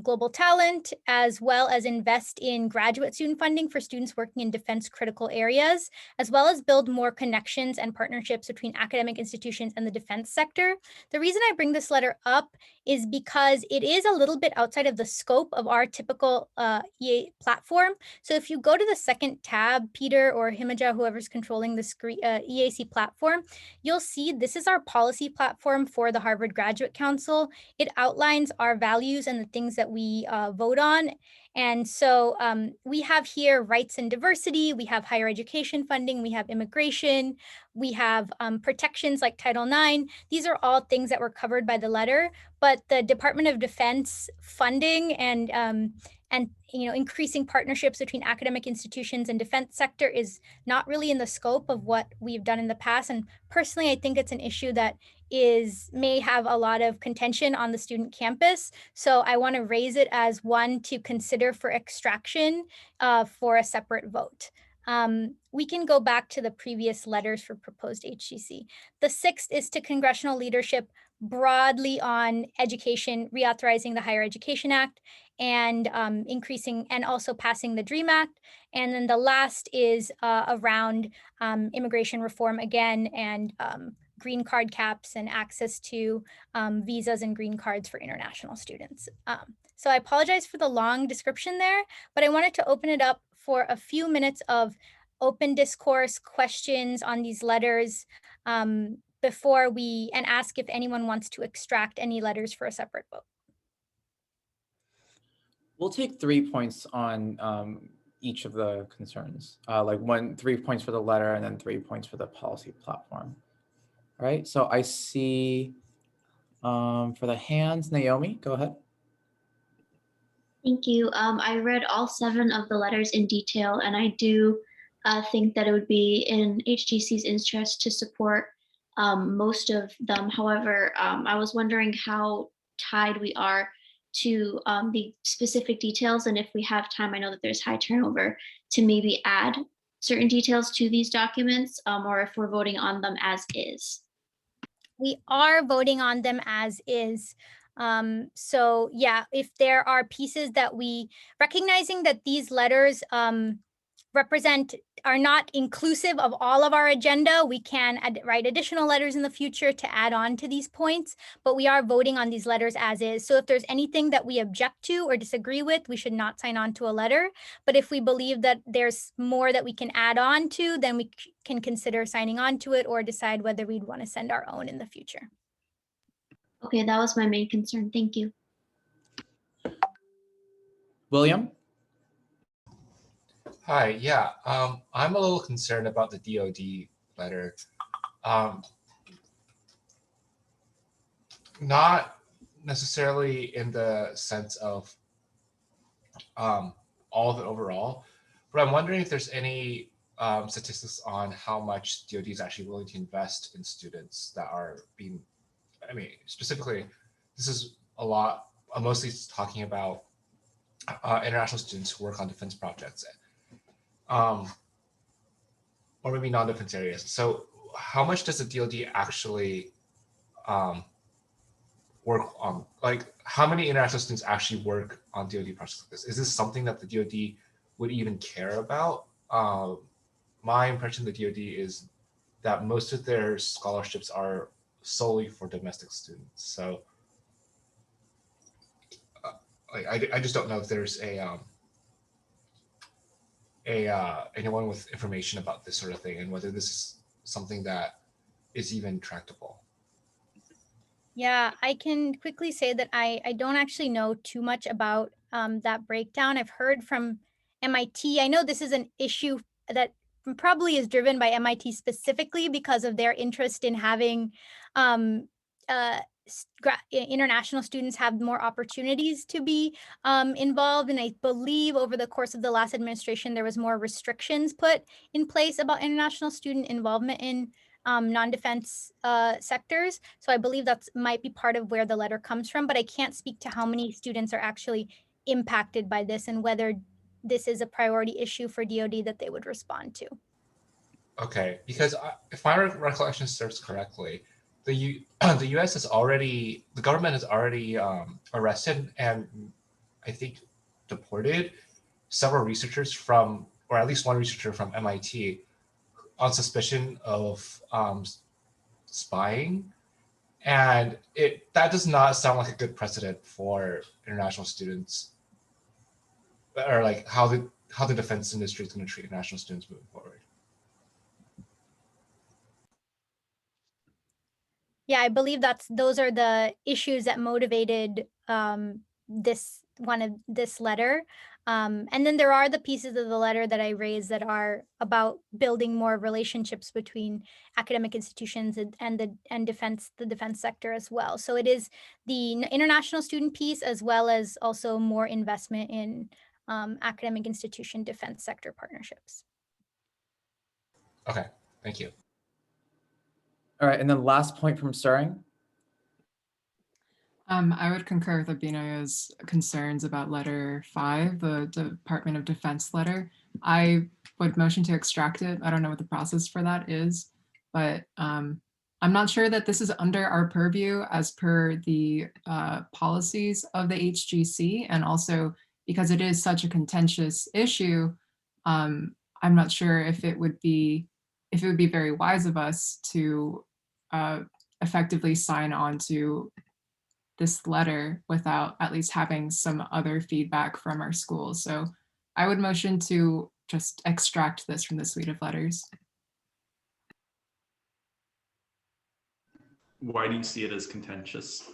global talent, as well as invest in graduate student funding for students working in defense critical areas, as well as build more connections and partnerships between academic institutions and the defense sector. The reason I bring this letter up is because it is a little bit outside of the scope of our typical EA platform. So if you go to the second tab, Peter or Himaja, whoever's controlling the EAC platform, you'll see this is our policy platform for the Harvard Graduate Council. It outlines our values and the things that we vote on. And so we have here rights and diversity, we have higher education funding, we have immigration, we have protections like Title IX. These are all things that were covered by the letter, but the Department of Defense funding and increasing partnerships between academic institutions and defense sector is not really in the scope of what we've done in the past. And personally, I think it's an issue that may have a lot of contention on the student campus. So I want to raise it as one to consider for extraction for a separate vote. We can go back to the previous letters for proposed HGC. The 6th is to congressional leadership broadly on education, reauthorizing the Higher Education Act and increasing and also passing the DREAM Act. And then the last is around immigration reform again and green card caps and access to visas and green cards for international students. So I apologize for the long description there, but I wanted to open it up for a few minutes of open discourse, questions on these letters before and ask if anyone wants to extract any letters for a separate vote. We'll take 3 points on each of the concerns, like 3 points for the letter and then 3 points for the policy platform. All right, so I see For the hands, Naomi, go ahead. Thank you. I read all 7 of the letters in detail, and I do think that it would be in HGC's interest to support most of them. However, I was wondering how tied we are to the specific details, and if we have time, I know that there's high turnover, to maybe add certain details to these documents, or if we're voting on them as is. We are voting on them as is. So yeah, if there are pieces that recognizing that these letters are not inclusive of all of our agenda, we can write additional letters in the future to add on to these points, but we are voting on these letters as is. So if there's anything that we object to or disagree with, we should not sign on to a letter. But if we believe that there's more that we can add on to, then we can consider signing on to it or decide whether we'd want to send our own in the future. Okay, that was my main concern. Thank you. William? Hi, yeah, I'm a little concerned about the DoD letter. Not necessarily in the sense of all of it overall, but I'm wondering if there's any statistics on how much DoD is actually willing to invest in students that are being, I mean, specifically, this is a lot, I'm mostly talking about international students who work on defense projects. Or maybe non-defense areas. So how much does the DoD actually work on? Like, how many international students actually work on DoD projects like this? Is this something that the DoD would even care about? My impression of the DoD is that most of their scholarships are solely for domestic students. So I just don't know if there's anyone with information about this sort of thing and whether this is something that is even tractable. Yeah, I can quickly say that I don't actually know too much about that breakdown. I've heard from MIT. I know this is an issue that probably is driven by MIT specifically because of their interest in having international students have more opportunities to be involved. And I believe over the course of the last administration, there was more restrictions put in place about international student involvement in non-defense sectors. So I believe that might be part of where the letter comes from, but I can't speak to how many students are actually impacted by this and whether this is a priority issue for DoD that they would respond to. Okay, because if my recollection serves correctly, the U.S. has already, the government has already arrested and I think deported several researchers from, or at least one researcher from MIT on suspicion of spying. And that does not sound like a good precedent for international students, or like how the defense industry is going to treat international students moving forward. Yeah, I believe those are the issues that motivated this letter. And then there are the pieces of the letter that I raised that are about building more relationships between academic institutions and the defense sector as well. So it is the international student piece as well as also more investment in academic institution defense sector partnerships. Okay, thank you. All right, and then last point from Suring. I would concur with Abhinaya's concerns about letter 5, the Department of Defense letter. I would motion to extract it. I don't know what the process for that is, but I'm not sure that this is under our purview as per the policies of the HGC, and also because it is such a contentious issue, I'm not sure if it would be very wise of us to effectively sign on to this letter without at least having some other feedback from our school. So I would motion to just extract this from the suite of letters. Why do you see it as contentious?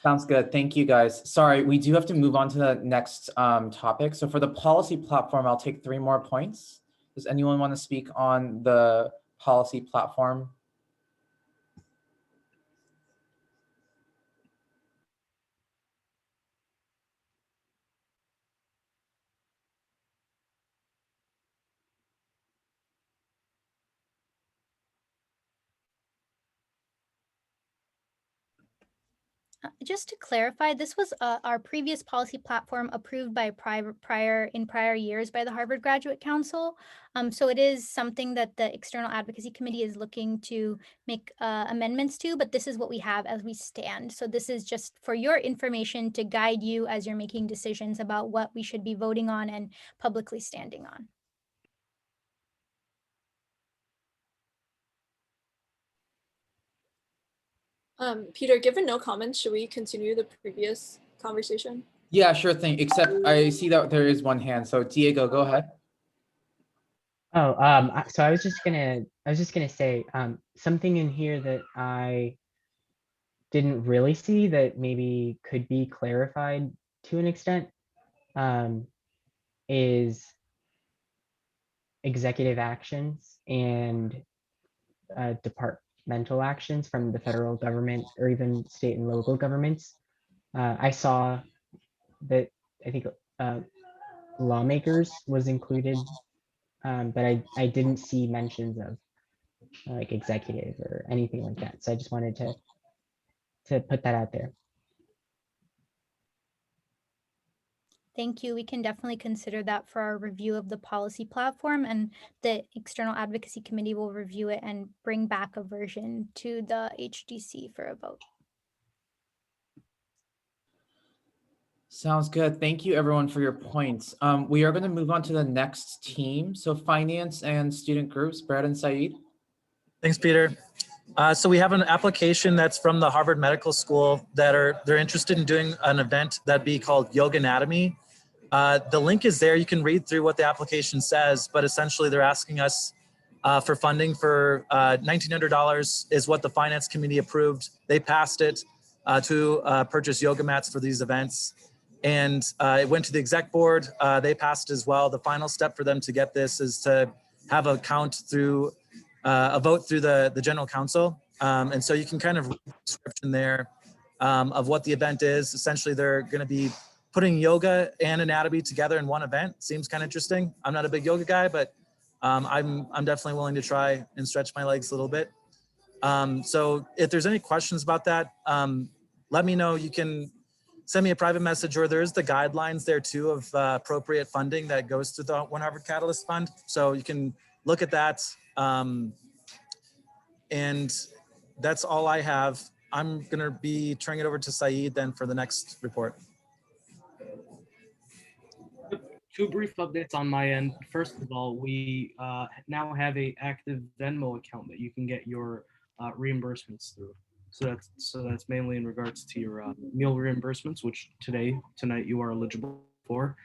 Sounds good. Thank you, guys. Sorry, we do have to move on to the next topic. So for the policy platform, I'll take 3 more points. Does anyone want to speak on the policy platform? Just to clarify, this was our previous policy platform approved by prior years by the Harvard Graduate Council. So it is something that the External Advocacy Committee is looking to make amendments to, but this is what we have as we stand. So this is just for your information to guide you as you're making decisions about what we should be voting on and publicly standing on. Peter, given no comments, should we continue the previous conversation? Yeah, sure thing. Except I see that there is one hand. So Diego, go ahead. Oh, so I was just gonna say something in here that I didn't really see that maybe could be clarified to an extent, is executive actions and departmental actions from the federal government or even state and local governments. I saw that I think lawmakers was included, but I didn't see mentions of like executive or anything like that. So I just wanted to put that out there. Thank you. We can definitely consider that for our review of the policy platform, and the External Advocacy Committee will review it and bring back a version to the HGC for a vote. Sounds good. Thank you everyone for your points. We are going to move on to the next team. So finance and student groups, Brad and Saeed. Thanks, Peter. So we have an application that's from the Harvard Medical School that they're interested in doing an event that'd be called Yoga Anatomy. The link is there. You can read through what the application says, but essentially they're asking us for funding for $1,900 is what the finance committee approved. They passed it to purchase yoga mats for these events. And it went to the exec board. They passed as well. The final step for them to get this is to have a count through a vote through the general council. And so you can kind of read the description there of what the event is. Essentially, they're going to be putting yoga and anatomy together in one event. Seems kind of interesting. I'm not a big yoga guy, but I'm definitely willing to try and stretch my legs a little bit. So if there's any questions about that, let me know. You can send me a private message, or there's the guidelines there too of appropriate funding that goes to the One Harvard Catalyst Fund. So you can look at that. And that's all I have. I'm gonna be turning it over to Saeed then for the next report. Two brief updates on my end. First of all, we now have an active Venmo account that you can get your reimbursements through. So that's mainly in regards to your meal reimbursements, which tonight you are eligible for.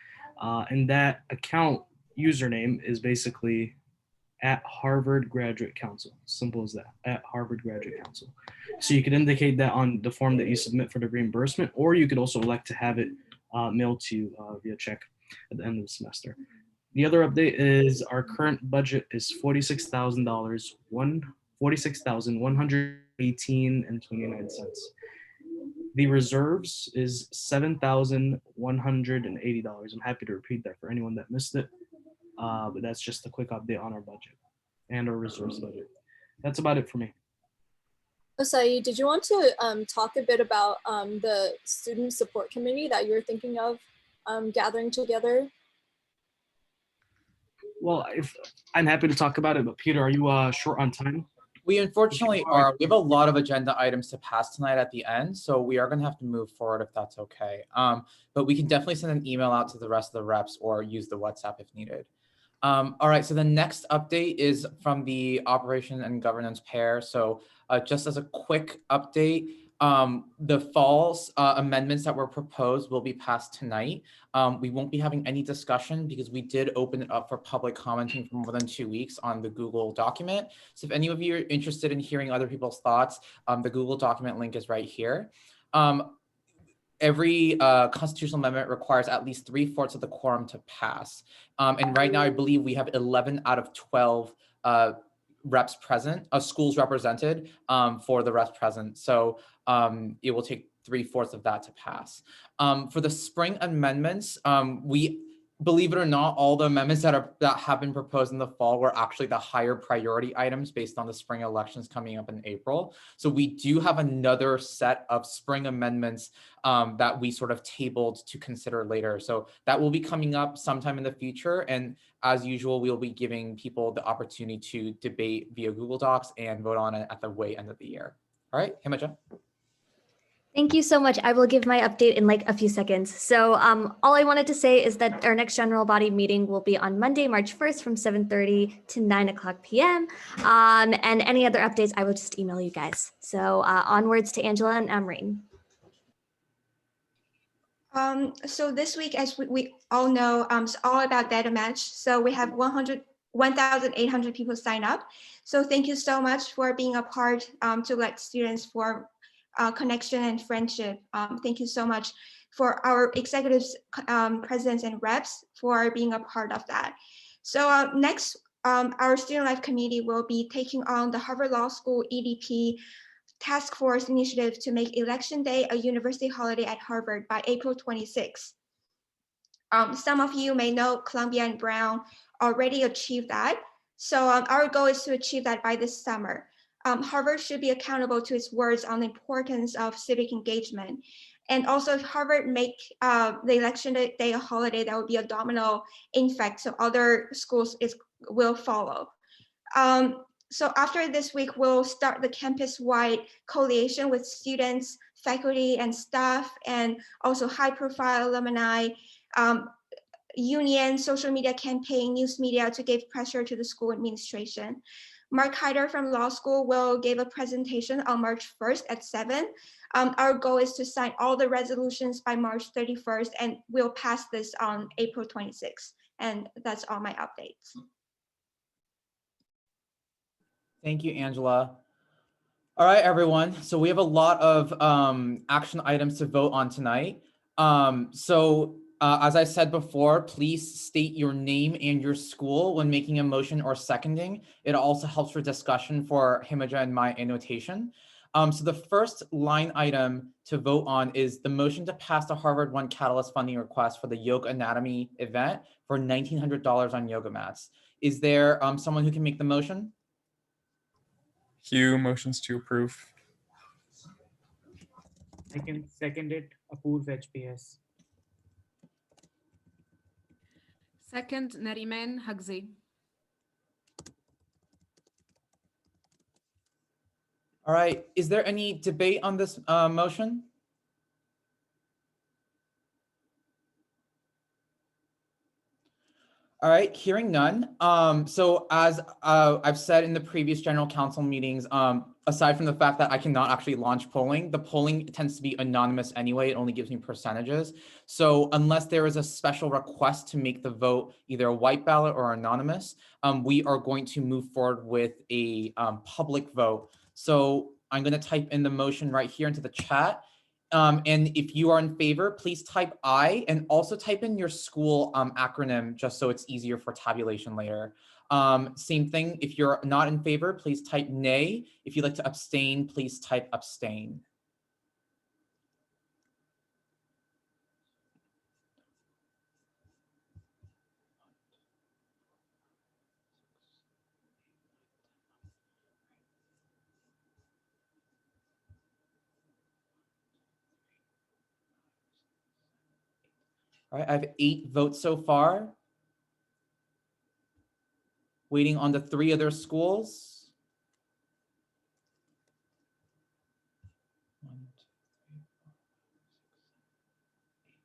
And that account username is basically at Harvard Graduate Council. Simple as that, at Harvard Graduate Council. So you could indicate that on the form that you submit for the reimbursement, or you could also elect to have it mailed to you via check at the end of the semester. The other update is our current budget is $46,118.29. The reserves is $7,180. I'm happy to repeat that for anyone that missed it. But that's just a quick update on our budget and our resource budget. That's about it for me. Saeed, did you want to talk a bit about the student support committee that you're thinking of gathering together? Well, I'm happy to talk about it, but Peter, are you short on time? We unfortunately are. We have a lot of agenda items to pass tonight at the end, so we are going to have to move forward if that's okay. But we can definitely send an email out to the rest of the reps or use the WhatsApp if needed. All right, so the next update is from the operation and governance pair. So just as a quick update, the fall's amendments that were proposed will be passed tonight. We won't be having any discussion because we did open it up for public commenting for more than 2 weeks on the Google document. So if any of you are interested in hearing other people's thoughts, the Google document link is right here. Every constitutional amendment requires at least 3/4 of the quorum to pass. And right now, I believe we have 11 out of 12 reps present, schools represented for the reps present. So it will take 3/4 of that to pass. For the spring amendments, we believe it or not, all the amendments that have been proposed in the fall were actually the higher priority items based on the spring elections coming up in April. So we do have another set of spring amendments that we sort of tabled to consider later. So that will be coming up sometime in the future. And as usual, we'll be giving people the opportunity to debate via Google Docs and vote on it at the way end of the year. All right, Himajah. Thank you so much. I will give my update in like a few seconds. So all I wanted to say is that our next general body meeting will be on Monday, March 1st from 7:30 to 9:00 p.m. And any other updates, I will just email you guys. So onwards to Angela and Amreen. So this week, as we all know, it's all about data match. So we have 1,800 people sign up. So thank you so much for being a part to let students form connection and friendship. Thank you so much for our executives, presidents, and reps for being a part of that. So next, our Student Life Committee will be taking on the Harvard Law School EDP Task Force initiative to make Election Day a university holiday at Harvard by April 26. Some of you may know Columbia and Brown already achieved that. So our goal is to achieve that by this summer. Harvard should be accountable to its words on the importance of civic engagement. And also if Harvard make the Election Day a holiday, that would be a domino effect, so other schools will follow. So after this week, we'll start the campus-wide coalition with students, faculty, and staff, and also high-profile alumni, union, social media campaign, news media to give pressure to the school administration. Mark Hyder from law school will give a presentation on March 1st at 7. Our goal is to sign all the resolutions by March 31st, and we'll pass this on April 26th. And that's all my updates. Thank you, Angela. All right, everyone. So we have a lot of action items to vote on tonight. As I said before, please state your name and your school when making a motion or seconding. It also helps for discussion for Himajah and my annotation. So the first line item to vote on is the motion to pass the Harvard One Catalyst funding request for the Yoga Anatomy event for $1,900 on yoga mats. Is there someone who can make the motion? Hugh motions to approve. I can second it. Approve HPS. Second, Nariman Hagzi. All right, is there any debate on this motion? All right, hearing none. So as I've said in the previous general council meetings, aside from the fact that I cannot actually launch polling, the polling tends to be anonymous anyway. It only gives me percentages. So unless there is a special request to make the vote either a white ballot or anonymous, we are going to move forward with a public vote. So I'm going to type in the motion right here into the chat. And if you are in favor, please type I and also type in your school acronym just so it's easier for tabulation later. Same thing, if you're not in favor, please type nay. If you'd like to abstain, please type abstain. All right, I have 8 votes so far. Waiting on the 3 other schools. 1, 2, 3, 4, 5, 6,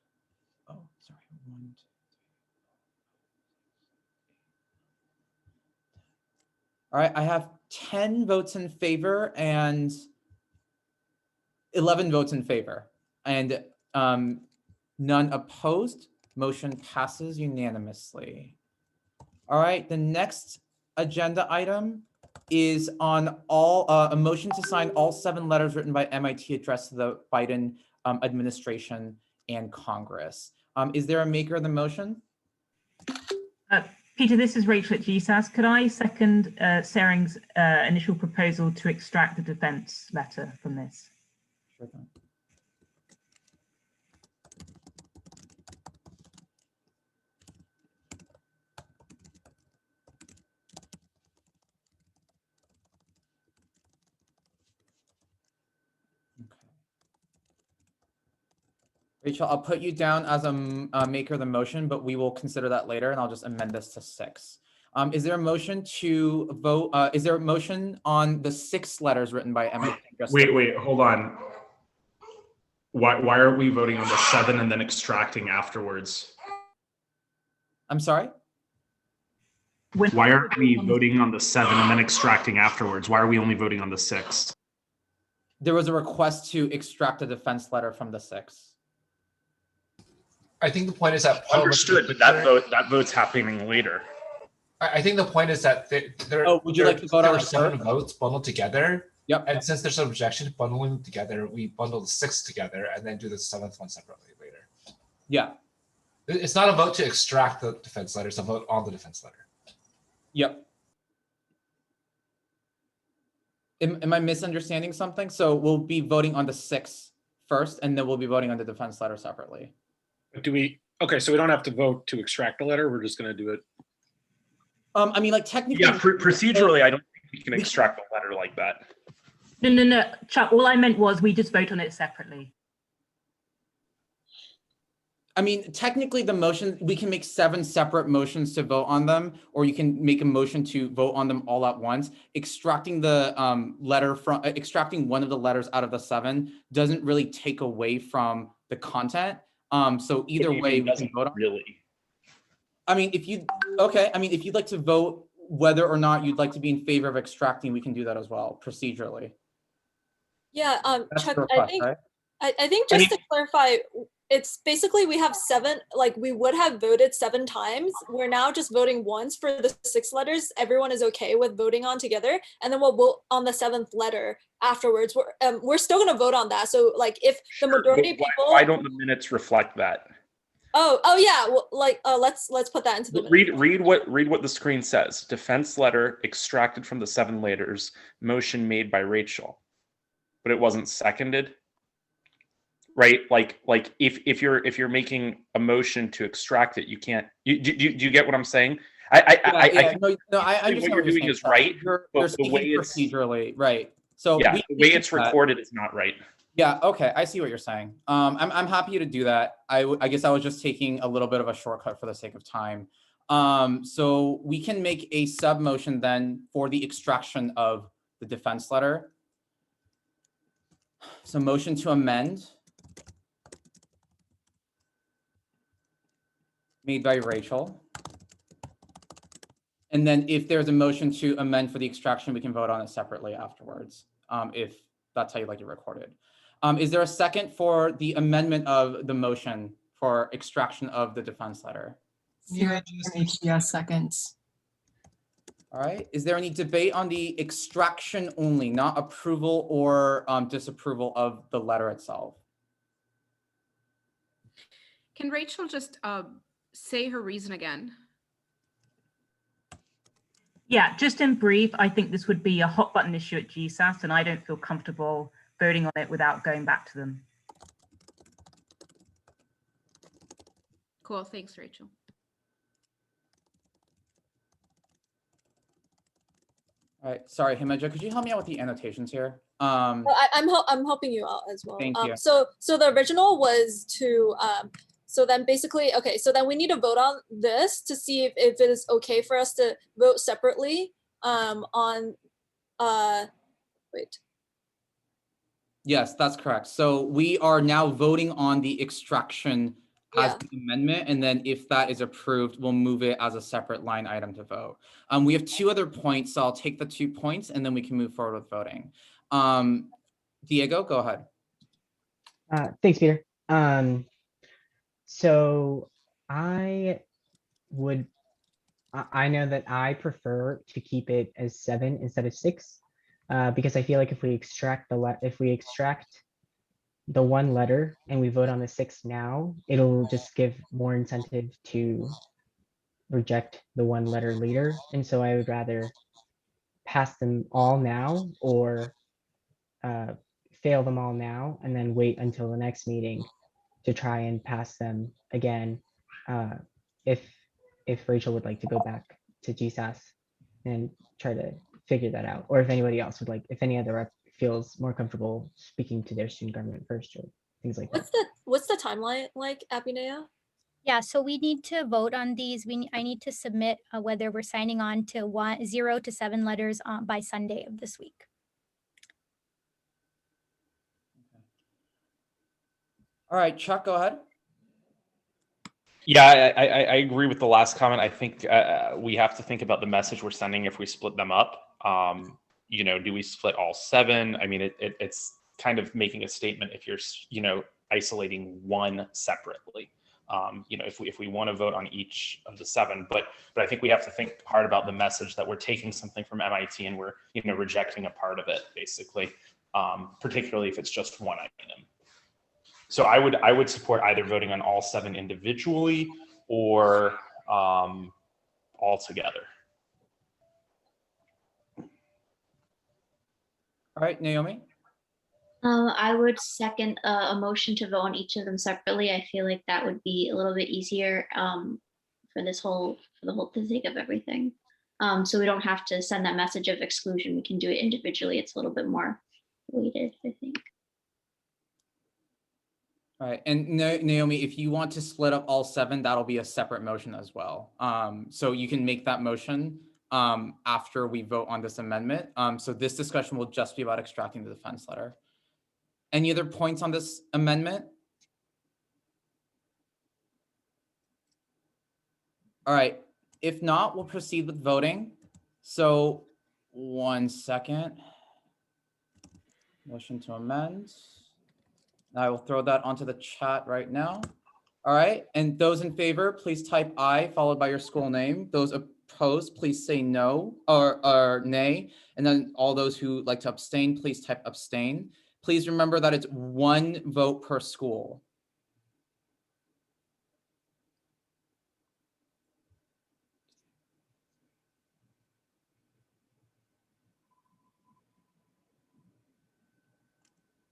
7, 8. Oh, sorry. 1, 2, 3, 4, 5, 6, 7, 8, 9, 10. All right, I have 10 votes in favor and 11 votes in favor and none opposed. Motion passes unanimously. All right, the next agenda item is on a motion to sign all 7 letters written by MIT addressed to the Biden administration and Congress. Is there a maker of the motion? Peter, this is Rachel at GSAS. Could I second Sering's initial proposal to extract the defense letter from this? Sure thing. Rachel, I'll put you down as a maker of the motion, but we will consider that later, and I'll just amend this to 6. Is there a motion to vote? Is there a motion on the 6 letters written by MIT? Wait, hold on. Why are we voting on the 7 and then extracting afterwards? I'm sorry? Why aren't we voting on the 7 and then extracting afterwards? Why are we only voting on the 6? There was a request to extract a defense letter from the 6. I think the point is that Understood, but that vote's happening later. I think the point is that there. Oh, would you like to vote there on were it 7 first? votes bundled together. Yep. And since there's an objection to bundling them together, we bundle the 6 together and then do the 7th one separately later. Yeah. It's not a vote to extract the defense letter; it's a vote on the defense letter. Yep. Am I misunderstanding something? So we'll be voting on the 6 first, and then we'll be voting on the defense letter separately. Do we? Okay, so we don't have to vote to extract a letter. We're just going to do it. I mean, like technically. Yeah, procedurally, I don't think we can extract a letter like that. No, Chuck. All I meant was we just vote on it separately. I mean, technically the motion, we can make 7 separate motions to vote on them, or you can make a motion to vote on them all at once. Extracting the letter from, extracting one of the letters out of the 7 doesn't really take away from the content. So either way, we can vote on. Really? I mean, if you, okay, I mean, if you'd like to vote whether or not you'd like to be in favor of extracting, we can do that as well, procedurally. Yeah, That's Chuck, the request, right? I think just to clarify, it's basically we have 7, like we would have voted 7 times. We're now just voting once for the 6 letters. Everyone is okay with voting on together, and then we'll vote on the 7th letter afterwards. We're still gonna vote on that. So like if the majority of people. Why don't the minutes reflect that? Oh yeah, well, like let's put that into the minutes. Read what the screen says. Defense letter extracted from the 7 letters. Motion made by Rachel, but it wasn't seconded. Right, like if you're making a motion to extract it, you can't. Do you get what I'm saying? I think what you're doing is right, You're but the way it's procedurally right. So yeah, we the way can it's do that. recorded is not right. Yeah. Okay. I see what you're saying. I'm happy to do that. I guess I was just taking a little bit of a shortcut for the sake of time. So we can make a sub motion then for the extraction of the defense letter. So motion to amend. Made by Rachel. And then if there's a motion to amend for the extraction, we can vote on it separately afterwards, if that's how you'd like it recorded. Is there a second for the amendment of the motion for extraction of the defense letter? HGS seconds. All right. Is there any debate on the extraction only, not approval or disapproval of the letter itself? Can Rachel just say her reason again? Yeah, just in brief, I think this would be a hot button issue at GSAS, and I don't feel comfortable voting on it without going back to them. Cool, thanks, Rachel. All right, sorry, Himaja, could you help me out with the annotations here? I'm helping you out as well. Thank you. So the original was to so then basically, okay, so then we need to vote on this to see if it is okay for us to vote separately on wait. Yes, that's correct. So we are now voting on the extraction as the amendment, and then if that is approved, we'll move it as a separate line item to vote. We have 2 other points, so I'll take the 2 points and then we can move forward with voting. Diego, go ahead. Thanks, Peter. So I know that I prefer to keep it as 7 instead of 6, because I feel like if we extract the 1 letter and we vote on the 6 now, it'll just give more incentive to reject the 1 letter later. And so I would rather pass them all now or fail them all now and then wait until the next meeting to try and pass them again, if Rachel would like to go back to GSAS and try to figure that out, or if anybody else would like, if any other rep feels more comfortable speaking to their student government first or things like that. What's the timeline like, Abinaya? Yeah, so we need to vote on these. I need to submit whether we're signing on to 0 to 7 letters by Sunday of this week. All right, Chuck, go ahead. Yeah, I agree with the last comment. I think we have to think about the message we're sending if we split them up. You know, do we split all 7? I mean, it's kind of making a statement if you're, you know, isolating one separately. You know, if we want to vote on each of the 7, but I think we have to think hard about the message that we're taking something from MIT and we're, you know, rejecting a part of it, basically, particularly if it's just one item. So I would support either voting on all 7 individually or all together. All right, Naomi. I would second a motion to vote on each of them separately. I feel like that would be a little bit easier for the sake of everything. So we don't have to send that message of exclusion. We can do it individually. It's a little bit more weighted, I think. All right, and Naomi, if you want to split up all 7, that'll be a separate motion as well. So you can make that motion after we vote on this amendment. So this discussion will just be about extracting the defense letter. Any other points on this amendment? All right, if not, we'll proceed with voting. So 1 second. Motion to amend. I will throw that onto the chat right now. All right, and those in favor, please type aye followed by your school name. Those opposed, please say no or nay. And then all those who like to abstain, please type abstain. Please remember that it's 1 vote per school.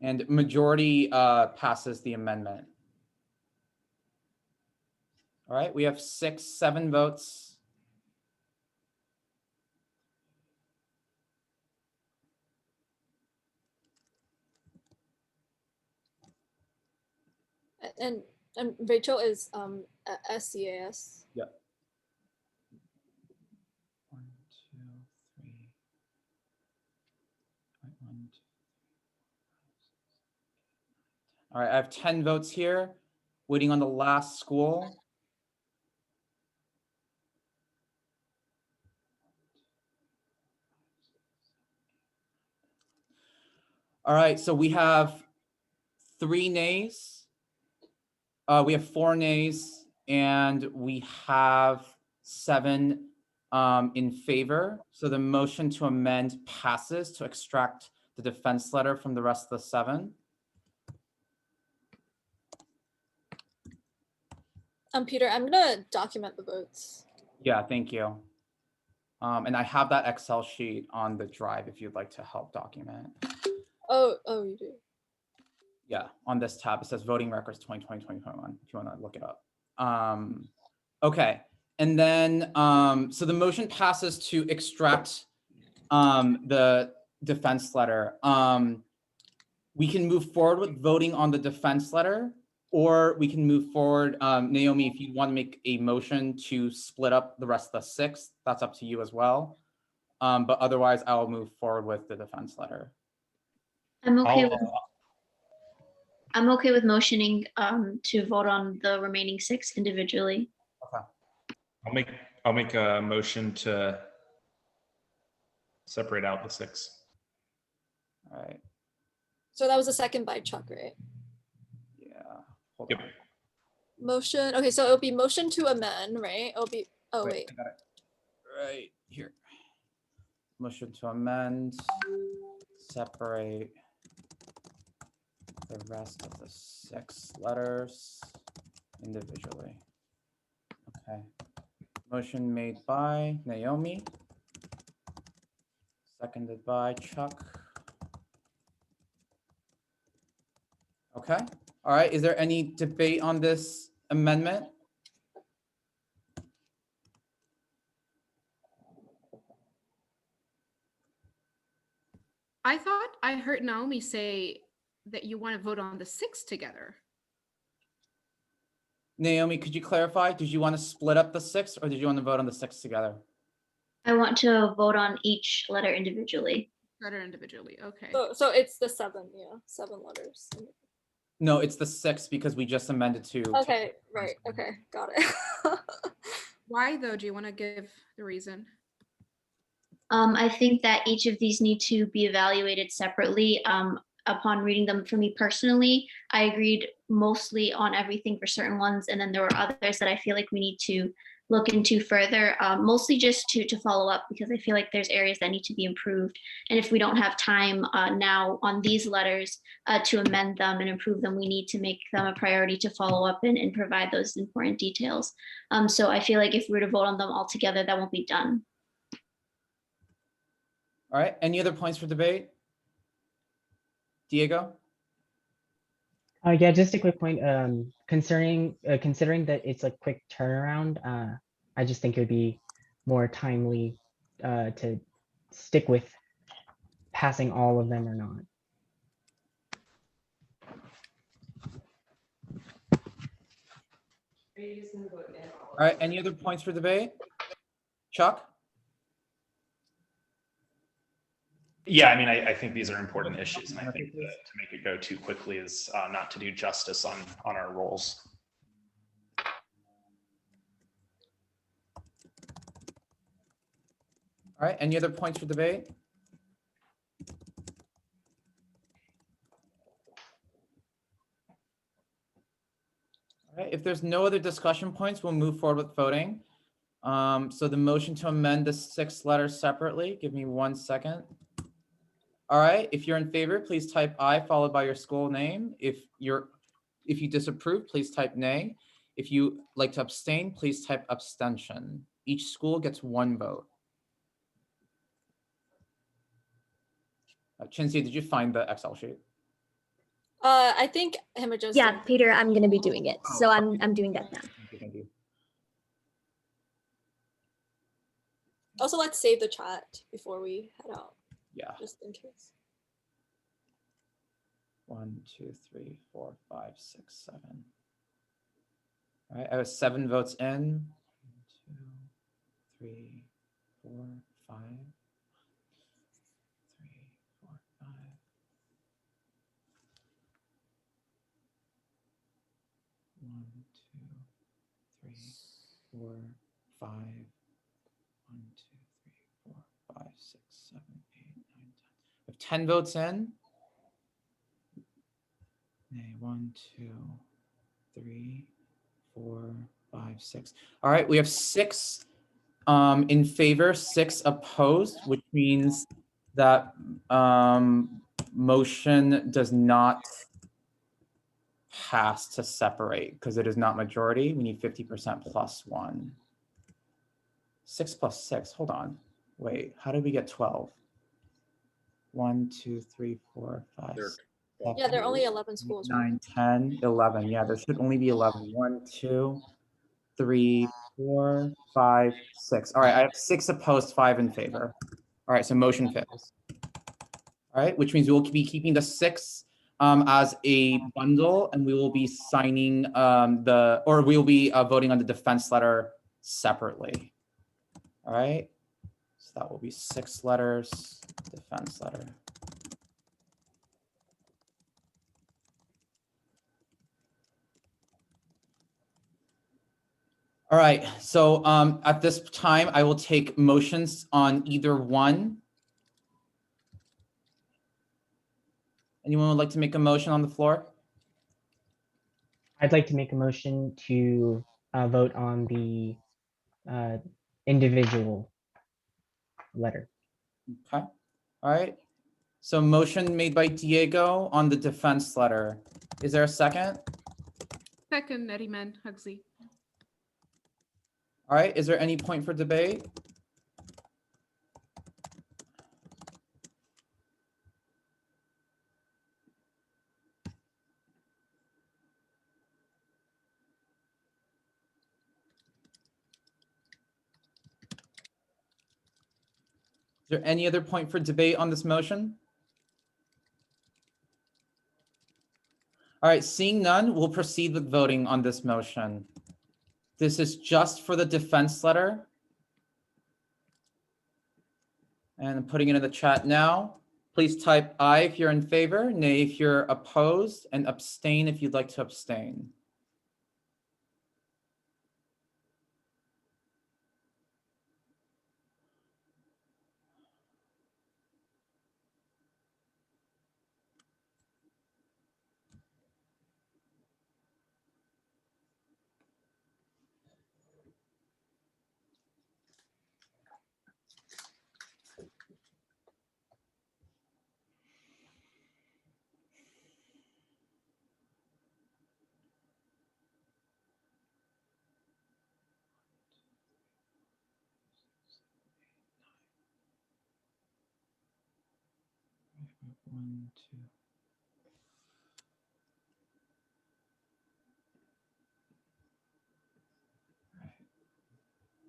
And majority passes the amendment. All right, we have 6, 7 votes. And Rachel is SCAS. Yep. 1, 2, 3. 1, 2. All right, I have 10 votes here, waiting on the last school. All right, so we have 3 nays. We have 4 nays, and we have 7 in favor. So the motion to amend passes to extract the defense letter from the rest of the 7. Peter, I'm gonna document the votes. Yeah, thank you. And I have that Excel sheet on the drive if you'd like to help document. Oh, you do. Yeah, on this tab, it says voting records 2020, 2021, if you want to look it up. Okay, and then, so the motion passes to extract the defense letter. We can move forward with voting on the defense letter, or we can move forward, Naomi, if you want to make a motion to split up the rest of the 6, that's up to you as well. But otherwise, I'll move forward with the defense letter. I'm okay with motioning to vote on the remaining 6 individually. Okay. I'll make a motion to separate out the 6. All right. So that was a second by Chuck, right? Yeah. Hold Yep. on. Motion. Okay, so it'll be motion to amend, right? It'll be. Oh wait. I got it. Right here. Motion to amend. Separate the rest of the 6 letters individually. Okay. Motion made by Naomi. Seconded by Chuck. Okay. All right. Is there any debate on this amendment? I thought I heard Naomi say that you want to vote on the 6 together. Naomi, could you clarify? Did you want to split up the 6 or did you want to vote on the 6 together? I want to vote on each letter individually. Letter individually. Okay. So it's the 7, yeah, 7 letters. No, it's the 6 because we just amended to. Okay, right. Okay, got it. Why though? Do you want to give the reason? I think that each of these need to be evaluated separately. Upon reading them for me personally, I agreed mostly on everything for certain ones, and then there were others that I feel like we need to look into further, mostly just to follow up because I feel like there's areas that need to be improved. And if we don't have time now on these letters to amend them and improve them, we need to make them a priority to follow up and provide those important details. So I feel like if we were to vote on them all together, that won't be done. All right, any other points for debate? Diego? Yeah, just a quick point. Considering that it's a quick turnaround, I just think it would be more timely to stick with passing all of them or not. All right, any other points for debate? Chuck? Yeah, I mean, I think these are important issues, and I think that to make it go too quickly is not to do justice on our roles. All right, any other points for debate? All right, if there's no other discussion points, we'll move forward with voting. So the motion to amend the 6 letters separately, give me 1 second. All right, if you're in favor, please type aye followed by your school name. If you disapprove, please type nay. If you like to abstain, please type abstention. Each school gets 1 vote. Chinzia, did you find the Excel sheet? I think him just. Yeah, Peter, I'm going to be doing it. So I'm doing that now. Thank you. Also, let's save the chat before we head out. Yeah. Just in case. 1, 2, 3, 4, 5, 6, 7. All right, I have 7 votes in. 2, 3, 4, 5. 3, 4, 5. 1, 2, 3, 4, 5. 1, 2, 3, 4, 5, 6, 7, 8, 9, 10. I have 10 votes in. Nay, 1, 2, 3, 4, 5, 6. All right, we have 6 in favor, 6 opposed, which means that motion does not pass to separate because it is not majority. We need 50% plus 1. 6 plus 6, hold on. Wait, how did we get 12? 1, 2, 3, 4, 5, 6. Yeah, there are only 11 schools. 9, 10, 11. Yeah, there should only be 11. 1, 2, 3, 4, 5, 6. All right, I have 6 opposed, 5 in favor. All right, so motion fails. All right, which means we will be keeping the 6 as a bundle, and we will be signing we will be voting on the defense letter separately. All right, so that will be 6 letters, defense letter. All right, so at this time, I will take motions on either one. Anyone would like to make a motion on the floor? I'd like to make a motion to vote on the individual letter. Okay, all right. So motion made by Diego on the defense letter. Is there a second? Second, Neriman Huxley. All right, is there any point for debate? Is there any other point for debate on this motion? All right, seeing none, we'll proceed with voting on this motion. This is just for the defense letter. And I'm putting it in the chat now. Please type aye if you're in favor, nay if you're opposed, and abstain if you'd like to abstain. One, two. All right.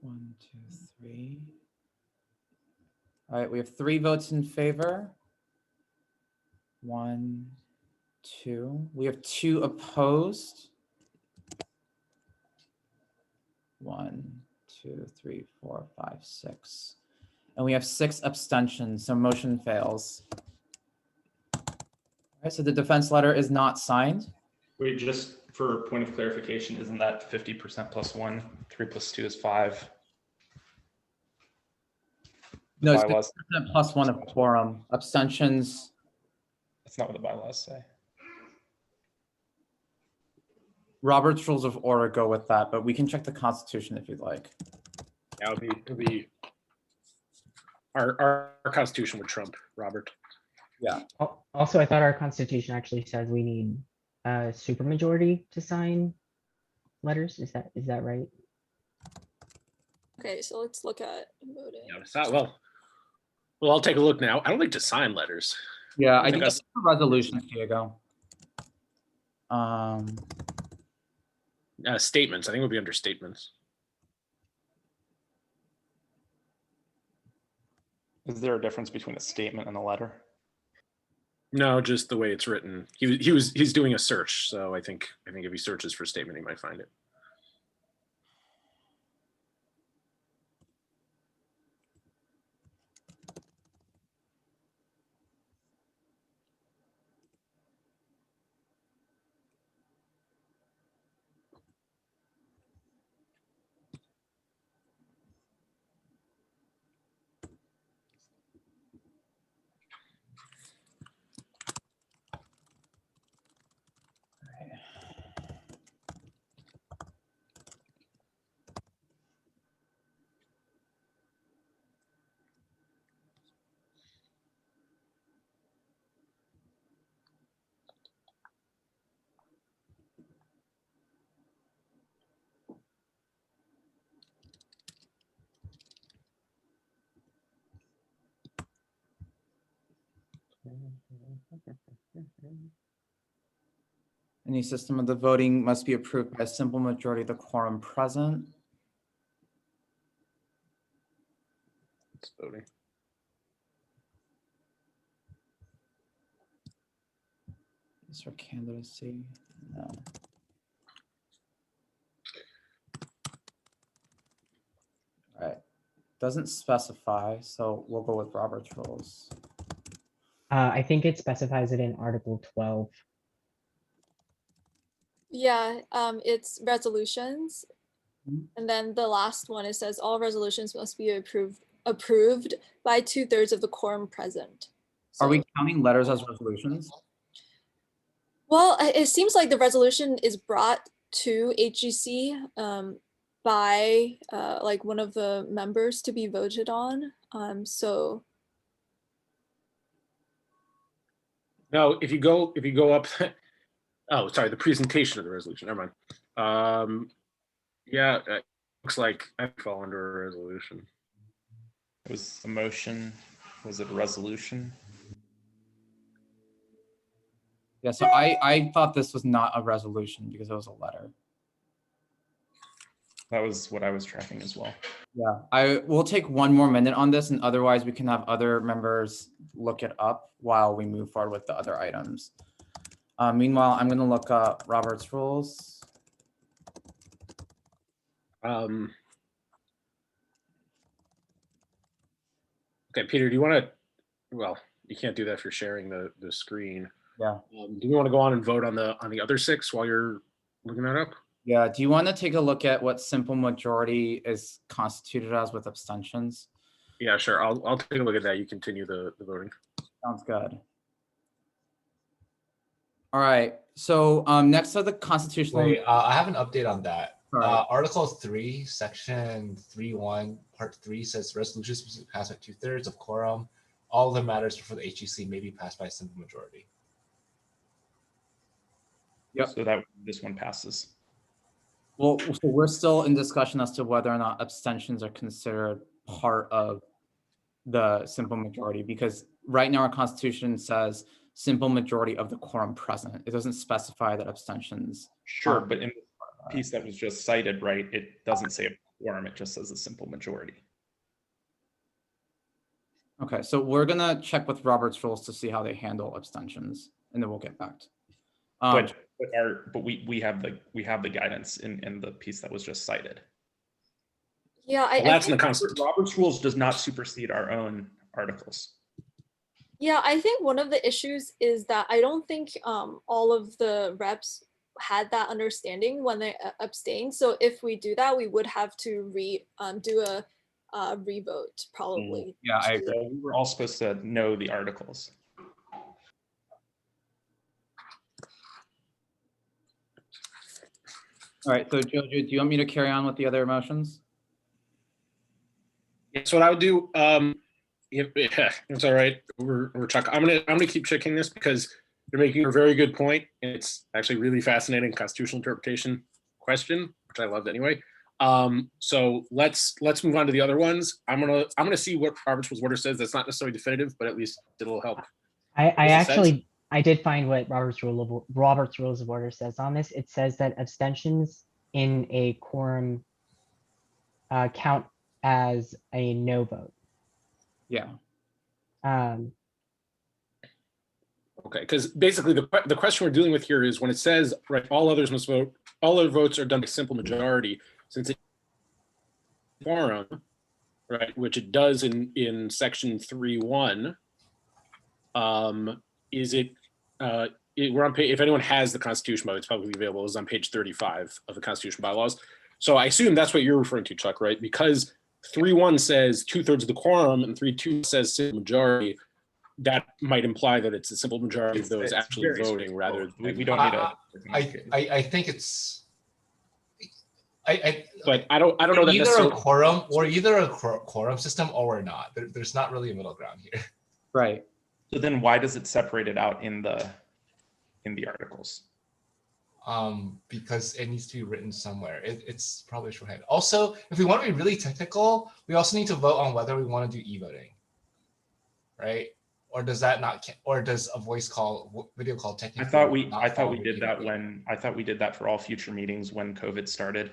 1, 2, 3. All right, we have 3 votes in favor. 1, 2. We have 2 opposed. 1, 2, 3, 4, 5, 6. And we have 6 abstentions, so motion fails. All right, so the defense letter is not signed. Wait, just for point of clarification, isn't that 50% plus 1? 3 plus 2 is 5. No, it's bylaws. 50% plus 1 of quorum. Abstentions. That's not what the bylaws say. Robert's rules of order go with that, but we can check the Constitution if you'd like. Yeah, it'll be our Constitution would trump Robert. Yeah. Also, I thought our Constitution actually says we need a supermajority to sign letters. Is that right? Okay, so let's look at voting. Yeah, it's not, well, I'll take a look now. I don't think to sign letters. Yeah, I think that's resolutions, Diego. Statements. I think it would be under statements. Is there a difference between a statement and a letter? No, just the way it's written. He's doing a search, so I think if he searches for statement, he might find it. Any system of the voting must be approved by a simple majority of the quorum present. It's voting. Is there candidacy? No. All right. Doesn't specify, so we'll go with Robert's rules. I think it specifies it in Article 12. Yeah, it's resolutions. And then the last one, it says all resolutions must be approved by 2/3 of the quorum present. Are we counting letters as resolutions? Well, it seems like the resolution is brought to HGC by like one of the members to be voted on. So No, if you go up, oh, sorry, the presentation of the resolution. Never mind. Yeah, it looks like I fall under a resolution. It was a motion. Was it a resolution? Yeah, so I thought this was not a resolution because it was a letter. That was what I was tracking as well. Yeah, I will take 1 more minute on this, and otherwise we can have other members look it up while we move forward with the other items. Meanwhile, I'm going to look up Robert's rules. Okay, Peter, do you want to, well, you can't do that if you're sharing the screen. Yeah. Do you want to go on and vote on the other 6 while you're looking that up? Yeah. Do you want to take a look at what simple majority is constituted as with abstentions? Yeah, sure. I'll take a look at that. You continue the voting. Sounds good. All right. So next are the constitutional. Wait, I have an update on that. Right. Article 3, Section 3.1, Part 3 says resolutions must be passed by 2/3 of quorum. All other matters before the HGC may be passed by a simple majority. Yep. So that this one passes. Well, so we're still in discussion as to whether or not abstentions are considered part of the simple majority, because right now our constitution says simple majority of the quorum present. It doesn't specify that abstentions. Sure, but in the piece that was just cited, right, it doesn't say a quorum, it just says a simple majority. Okay, so we're gonna check with Robert's rules to see how they handle abstentions, and then we'll get back to. But we have the guidance in the piece that was just cited. Yeah, Well, that's in the think, Constitution. Robert's rules does not supersede our own articles. yeah, I think one of the issues is that I don't think all of the reps had that understanding when they abstained. So if we do that, we would have to do a revote probably. Yeah, I agree. We were all supposed to know the articles. All right, so Jojo, do you want me to carry on with the other motions? Yeah, so what I would do, it's all right. We're Chuck. I'm gonna keep checking this because you're making a very good point. It's actually really fascinating constitutional interpretation question, which I loved anyway. So let's move on to the other ones. I'm gonna see what Robert's Rules of Order says. That's not necessarily definitive, but at least it'll help. I did find what Robert's Rules of Order says on this. It says that abstentions in a quorum count as a no vote. Yeah. Okay, because basically the question we're dealing with here is when it says, right, all others must vote, all other votes are done by simple majority, since it's quorum, right, which it does in section 3.1. Is it, we're on page, if anyone has the Constitution by, it's publicly available, it's on page 35 of the Constitution bylaws. So I assume that's what you're referring to, Chuck, right? Because 3.1 says 2/3 of the quorum and 3.2 says simple majority. That might imply that it's a simple majority of those actually voting rather than. We don't need a. I think it's. But I don't know that either a quorum or either a quorum system or we're not. There's not really a middle ground here. Right. So then why does it separate it out in the articles? Because it needs to be written somewhere. It's probably shorthand. Also, if we want to be really technical, we also need to vote on whether we want to do e-voting, right? Or does that not? Or does a video call technically? I thought we did that for all future meetings when COVID started.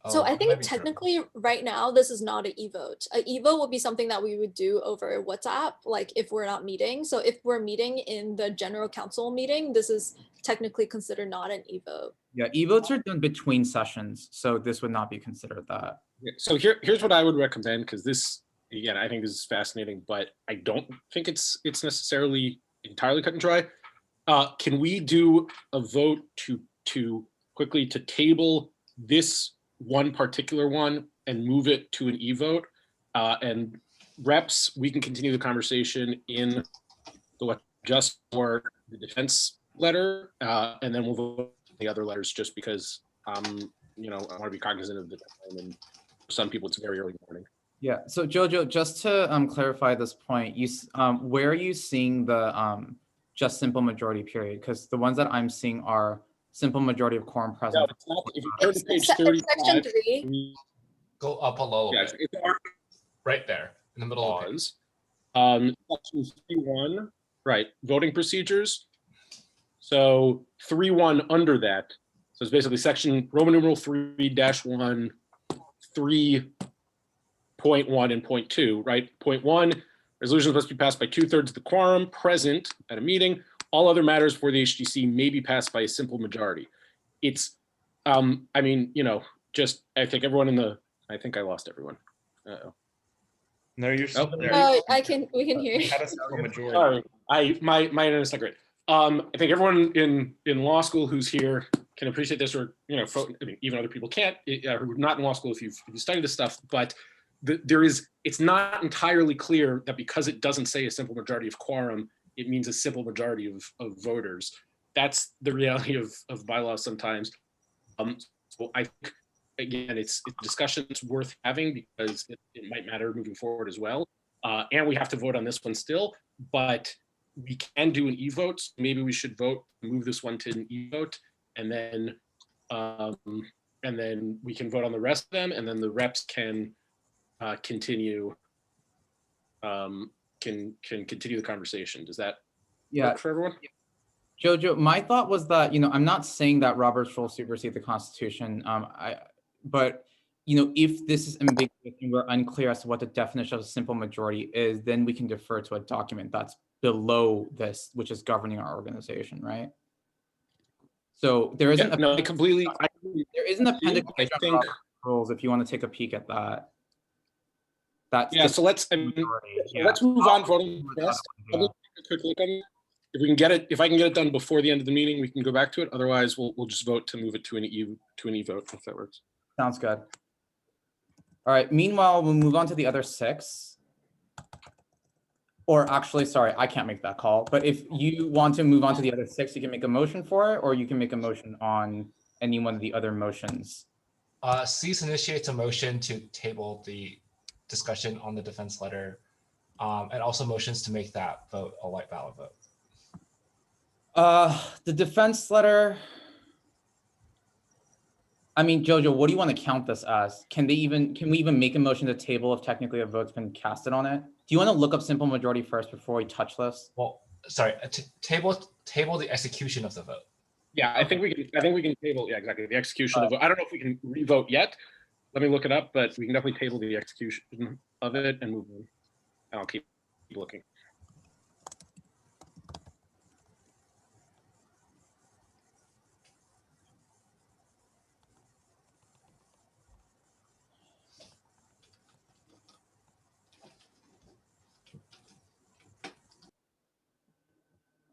So I think technically right now, this is not an e-vote. An e-vote would be something that we would do over WhatsApp, like if we're not meeting. So if we're meeting in the general council meeting, this is technically considered not an e-vote. Yeah, e-votes are done between sessions, so this would not be considered that. So here's what I would recommend, because this, again, I think this is fascinating, but I don't think it's necessarily entirely cut and dry. Can we do a vote to quickly to table this one particular one and move it to an e-vote, and reps, we can continue the conversation in the just for the defense letter, and then we'll vote the other letters just because I want to be cognizant of the time, and for some people it's very early morning. Yeah, so Jojo, just to clarify this point, where are you seeing the just simple majority period? Because the ones that I'm seeing are simple majority of quorum present. No, it's not. If you go to page 35, section 3. Go up a little yes, bit. Right there in the middle of it. Section 3.1, right, voting procedures. So 3.1 under that. So it's basically section Roman numeral 3-1, 3.1 and point 2, right? Point 1, resolutions must be passed by 2/3 of the quorum present at a meeting, all other matters for the HGC may be passed by a simple majority. It's, I mean, you know, just, I think everyone in the, I think I lost everyone. Uh-oh. No, you're still there. We can hear We you. had a simple majority. Sorry, my internet's not great. I think everyone in law school who's here can appreciate this, or you know, I mean, even other people can't, who are not in law school if you study this stuff. But it's not entirely clear that because it doesn't say a simple majority of quorum, it means a simple majority of voters. That's the reality of bylaws sometimes. So I think again, it's discussions worth having because it might matter moving forward as well. And we have to vote on this one still, but we can do an e-vote. So maybe we should move this one to an e-vote, and then we can vote on the rest of them, and then the reps can continue continue the conversation. Does that work for everyone? Jojo, my thought was that, you know, I'm not saying that Robert's rules supersede the Constitution, but you know, if this is ambiguous and we're unclear as to what the definition of a simple majority is, then we can defer to a document that's below this, which is governing our organization, right? So there isn't there is an appendix I think rules if you want to take a peek at that. So let's move on voting first. I'll take a quick look on it. If we can get it, if I can get it done before the end of the meeting, we can go back to it. Otherwise, we'll just vote to move it to an e-vote if that works. Sounds good. All right. Meanwhile, we'll move on to the other 6. Or actually, sorry, I can't make that call. But if you want to move on to the other 6, you can make a motion for it, or you can make a motion on any one of the other motions. Cease initiates a motion to table the discussion on the defense letter, and also motions to make that vote a white ballot vote. The defense letter. I mean, Jojo, what do you want to count this as? Can we even make a motion to table if technically a vote's been casted on it? Do you want to look up simple majority first before we touch this? Well, sorry, table the execution of the vote. Yeah, I think we can table, yeah, exactly, the execution of the vote. I don't know if we can re-vote yet. Let me look it up, but we can definitely table the execution of it and move on. I'll keep looking.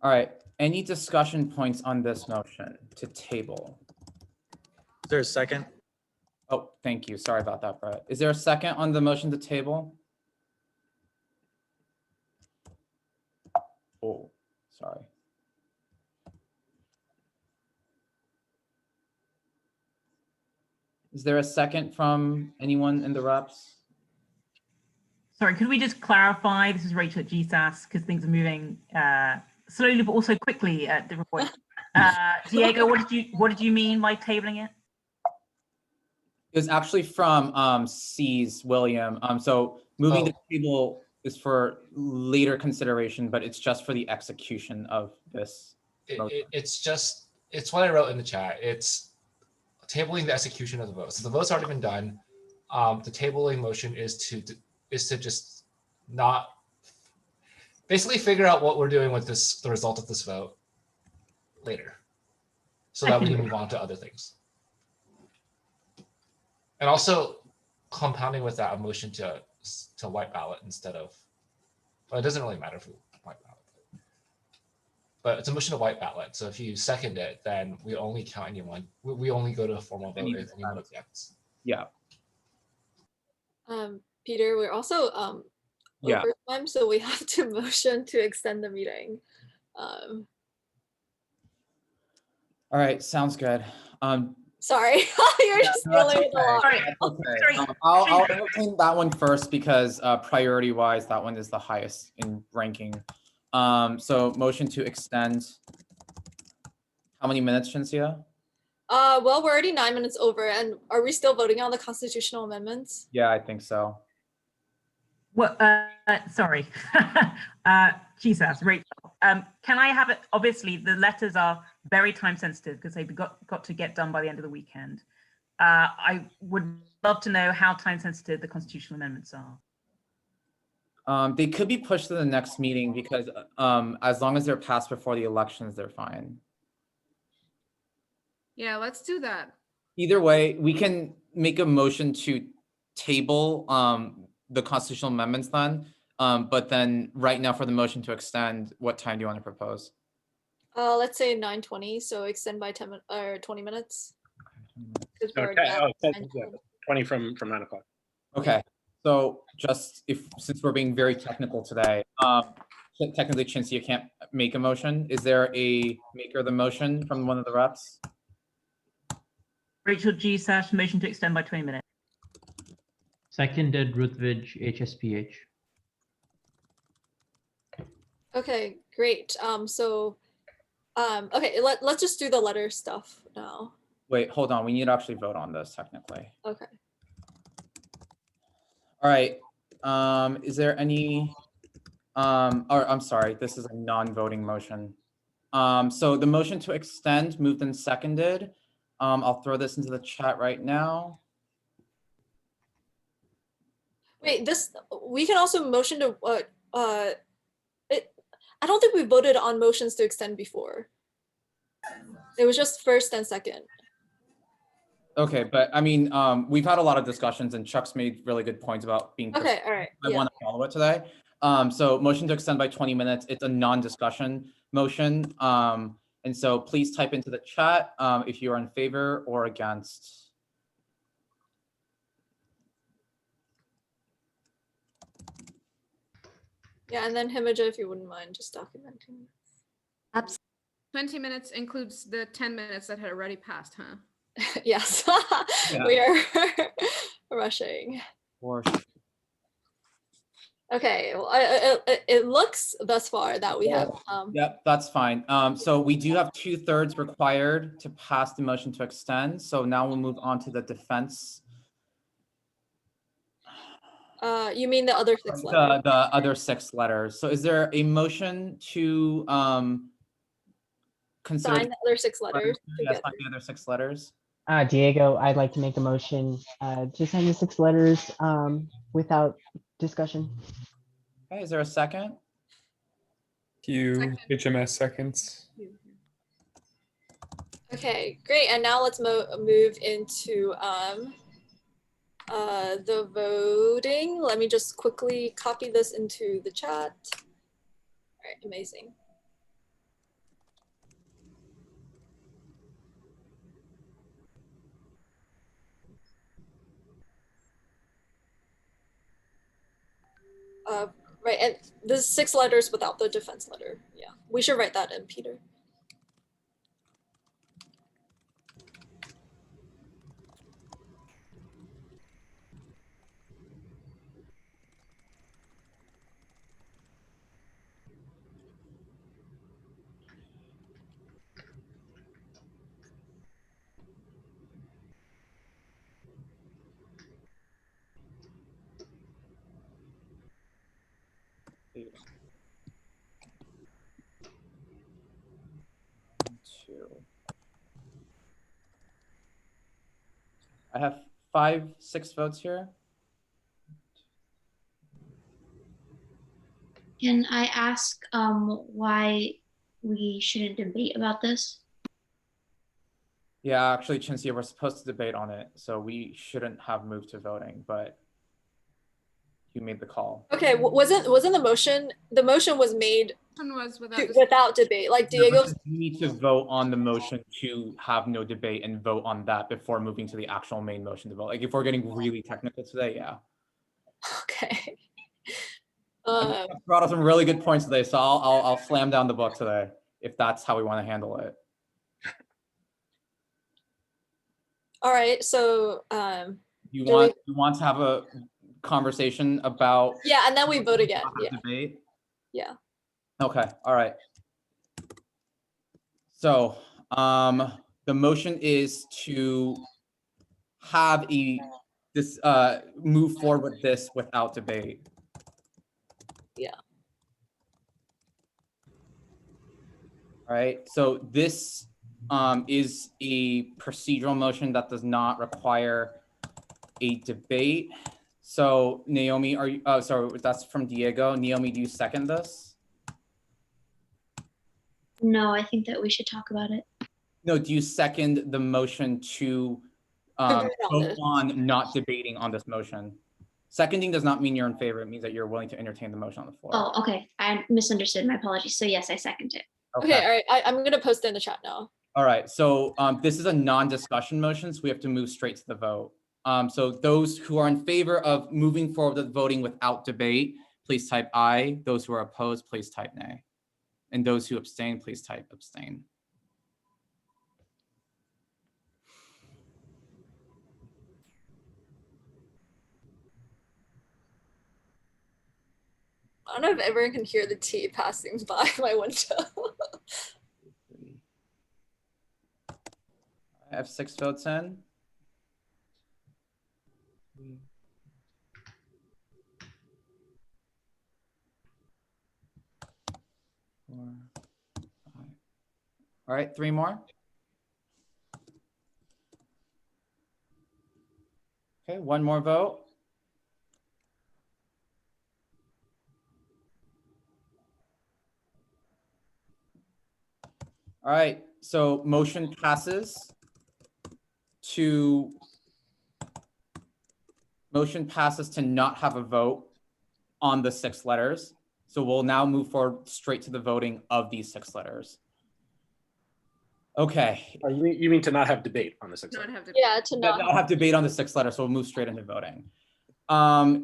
All right. Any discussion points on this motion to table? Is there a second? Oh, thank you. Sorry about that, Brett. Is there a second on the motion to table? Oh, sorry. Is there a second from anyone in the reps? Sorry, could we just clarify? This is Rachel at GSAS because things are moving slowly but also quickly at different points. Diego, what did you mean by tabling it? It was actually from C's William. So moving the table is for later consideration, but it's just for the execution of this. It's what I wrote in the chat. It's tabling the execution of the vote. So the vote's already been done. The tabling motion is to just not basically figure out what we're doing with the result of this vote later, so that we can move on to other things. And also compounding with that a motion to white ballot instead of, well, it doesn't really matter if we white ballot, but it's a motion to white ballot. So if you second it, then we only count anyone. We only go to a formal vote if anyone objects. Yeah. Peter, we're also yeah. over time, so we have to motion to extend the meeting. All right, sounds good. Sorry, you're just dealing with a lot. Okay. I'll entertain that one first because priority-wise, that one is the highest in ranking. So motion to extend. How many minutes, Shinsia? Well, we're already 9 minutes over, and are we still voting on the constitutional amendments? Yeah, I think so. Well, sorry, Jesus, Rachel. Can I have it? Obviously, the letters are very time sensitive because they've got to get done by the end of the weekend. I would love to know how time sensitive the constitutional amendments are. They could be pushed to the next meeting because as long as they're passed before the elections, they're fine. Yeah, let's do that. Either way, we can make a motion to table the constitutional amendments then. But then right now for the motion to extend, what time do you want to propose? Let's say 9:20, so extend by 10 or 20 minutes. 'Cause we're Okay, at 9:20. 20 from 9 o'clock. Okay, so just since we're being very technical today, technically Chintzia can't make a motion. Is there a maker of the motion from one of the reps? Rachel G. Sash, motion to extend by 20 minutes. Seconded, Ruthvidge, HSPH. Okay, great. Okay, let's just do the letter stuff now. Wait, hold on. We need to actually vote on this technically. Okay. All right. Is there any, or I'm sorry, this is a non-voting motion. So the motion to extend moved and seconded. I'll throw this into the chat right now. Wait, we can also motion to I don't think we voted on motions to extend before. It was just first and second. Okay, but I mean, we've had a lot of discussions and Chuck's made really good points about being. Okay, all right. I want to follow it today. So motion to extend by 20 minutes. It's a non-discussion motion. And so please type into the chat if you are in favor or against. Yeah, and then Himija, if you wouldn't mind just documenting. 20 minutes includes the 10 minutes that had already passed, huh? Yes, Yeah. we are rushing. Or Okay, well, it looks thus far that we have. Yep, that's fine. So we do have 2/3 required to pass the motion to extend. So now we'll move on to the defense. You mean the other 6 letters? The other 6 letters. So is there a motion to consider Sign the other 6 letters Yes, together. sign the other 6 letters. Diego, I'd like to make a motion to sign the 6 letters without discussion. Okay, is there a second? Q HMS seconds. Okay, great. And now let's move into the voting. Let me just quickly copy this into the chat. All right, amazing. Right, and there's 6 letters without the defense letter. Yeah, we should write that in, Peter. I have 5, 6 votes here. Can I ask why we shouldn't debate about this? Yeah, actually, Chintzia, we're supposed to debate on it, so we shouldn't have moved to voting, but you made the call. Okay, wasn't the motion was made Was without debate, like Diego's. You need to vote on the motion to have no debate and vote on that before moving to the actual main motion to vote. Like if we're getting really technical today, yeah. Okay. I brought up some really good points today, so I'll slam down the book today if that's how we want to handle it. All right, so You do want to have a conversation about yeah, and then we vote again. Yeah, debate? yeah. Okay, all right. So the motion is to have move forward with this without debate. Yeah. All right, so this is a procedural motion that does not require a debate. So Naomi, are you, oh, sorry, that's from Diego. Naomi, do you second this? No, I think that we should talk about it. No, do you second the motion to vote on not debating on this motion? Seconding does not mean you're in favor. It means that you're willing to entertain the motion on the floor. Oh, okay. I misunderstood. My apologies. So yes, I second it. Okay, all right. I'm gonna post it in the chat now. All right, so this is a non-discussion motion, so we have to move straight to the vote. So those who are in favor of moving forward with voting without debate, please type aye. Those who are opposed, please type nay. And those who abstain, please type abstain. I don't know if everyone can hear the tea passing by my window. I have 6 votes in. Four, 5. All right, 3 more. Okay, 1 more vote. All right, so motion passes to not have a vote on the 6 letters. So we'll now move forward straight to the voting of these 6 letters. Okay. You mean to not have debate on the 6 letters? Yeah, to not have debate on the 6 letters, so we'll move straight into voting. All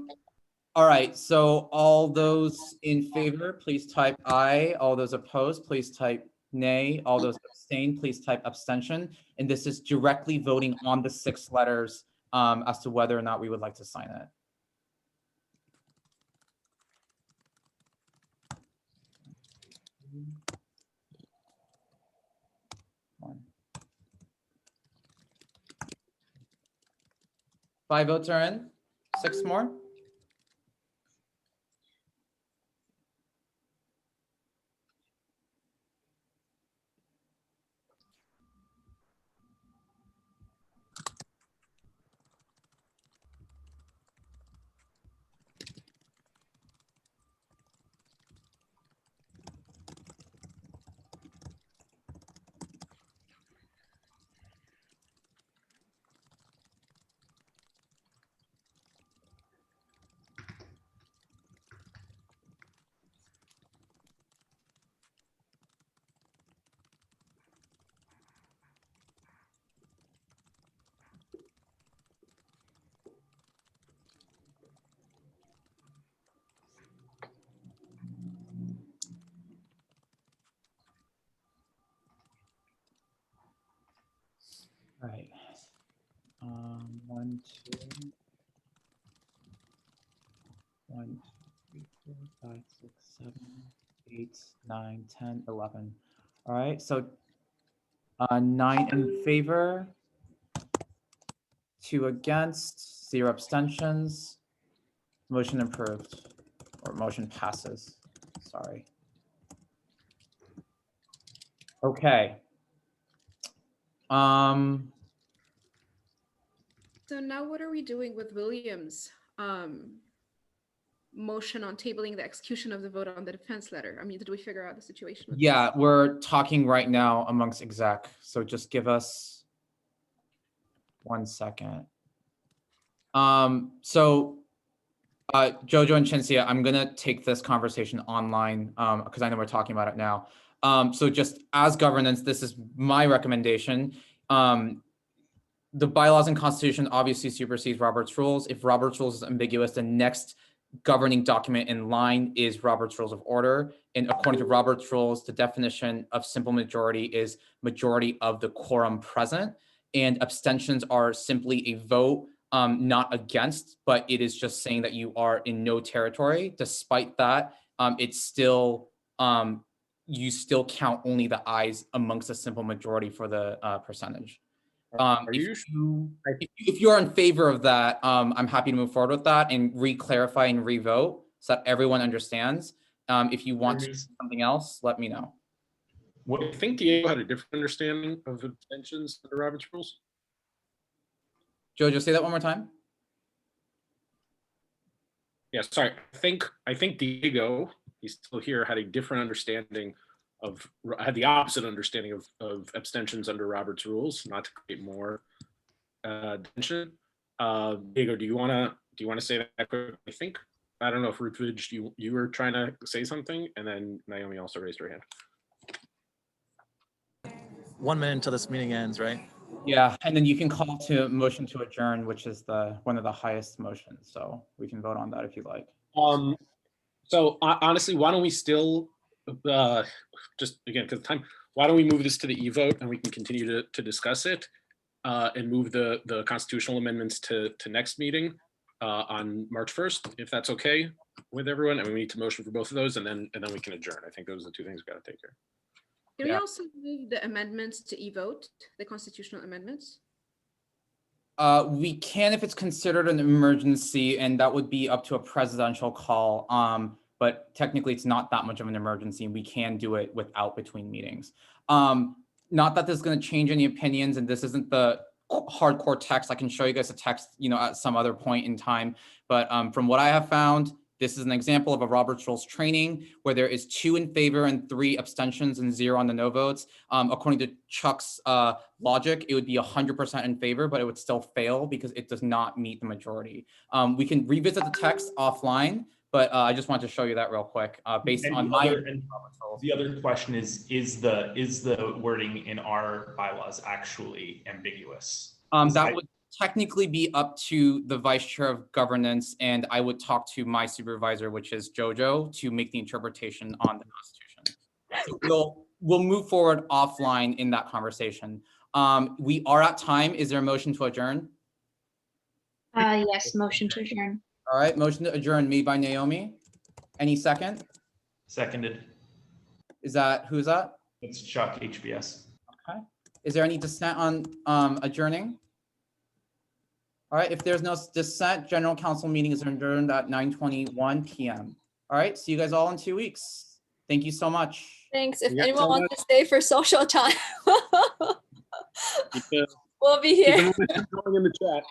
right, so all those in favor, please type aye. All those opposed, please type nay. All those abstain, please type abstention. And this is directly voting on the 6 letters as to whether or not we would like to sign it. One. 5 votes are in. 6 more. All right. 1, 2, 1, 2, 3, 4, 5, 6, 7, 8, 9, 10, 11. All right, so 9 in favor, 2 against, 0 abstentions. Motion approved, or motion passes. Sorry. Okay. So now what are we doing with Williams' motion on tabling the execution of the vote on the defense letter? I mean, did we figure out the situation with Yeah, we're talking right now amongst exec. So just give us 1 second. So Jojo and Chinsia, I'm gonna take this conversation online because I know we're talking about it now. So just as governance, this is my recommendation. The bylaws and constitution obviously supersedes Robert's rules. If Robert's rules is ambiguous, the next governing document in line is Robert's Rules of Order. And according to Robert's rules, the definition of simple majority is majority of the quorum present. And abstentions are simply a vote, not against, but it is just saying that you are in no territory. Despite that, it's still, you still count only the ayes amongst a simple majority for the percentage. If you're in favor of that, I'm happy to move forward with that and re-clarify and re-vote so that everyone understands. If you want to do something else, let me know. Well, I think Diego had a different understanding of abstentions under Robert's rules. Jojo, say that one more time. Yeah, sorry. I think Diego, he's still here, had a different understanding of, had the opposite understanding of abstentions under Robert's rules, not to create more tension. Diego, do you want to say that quick? I don't know if Ruthvidge, you were trying to say something, and then Naomi also raised her hand. 1 minute until this meeting ends, right? Yeah, and then you can call to motion to adjourn, which is one of the highest motions. So we can vote on that if you like. So honestly, why don't we still, just again, because time, why don't we move this to the e-vote and we can continue to discuss it and move the constitutional amendments to next meeting on March 1st, if that's okay with everyone. And we need to motion for both of those, and then we can adjourn. I think those are the two things we got to take care of. Can we also move the amendments to e-vote, the constitutional amendments? We can if it's considered an emergency, and that would be up to a presidential call. But technically, it's not that much of an emergency. We can do it without between meetings. Not that this is going to change any opinions, and this isn't the hardcore text. I can show you guys a text, at some other point in time. But from what I have found, this is an example of a Robert's Rules training where there is 2 in favor and 3 abstentions and 0 on the no votes. According to Chuck's logic, it would be 100% in favor, but it would still fail because it does not meet the majority. We can revisit the text offline, but I just wanted to show you that real quick based on the other question is the wording in our bylaws actually ambiguous? That would technically be up to the vice chair of governance, and I would talk to my supervisor, which is Jojo, to make the interpretation on the Constitution. So we'll move forward offline in that conversation. We are at time. Is there a motion to adjourn? Yes, motion to adjourn. All right, motion to adjourn made by Naomi. Any second? Seconded. Who's that? It's Chuck, HBS. Okay. Is there any dissent on adjourning? All right, if there's no dissent, general council meeting is adjourned at 9:21 p.m. All right, see you guys all in 2 weeks. Thank you so much. Thanks. If anyone wants to stay for social time, we'll be Keep here. the momentum going in the chat.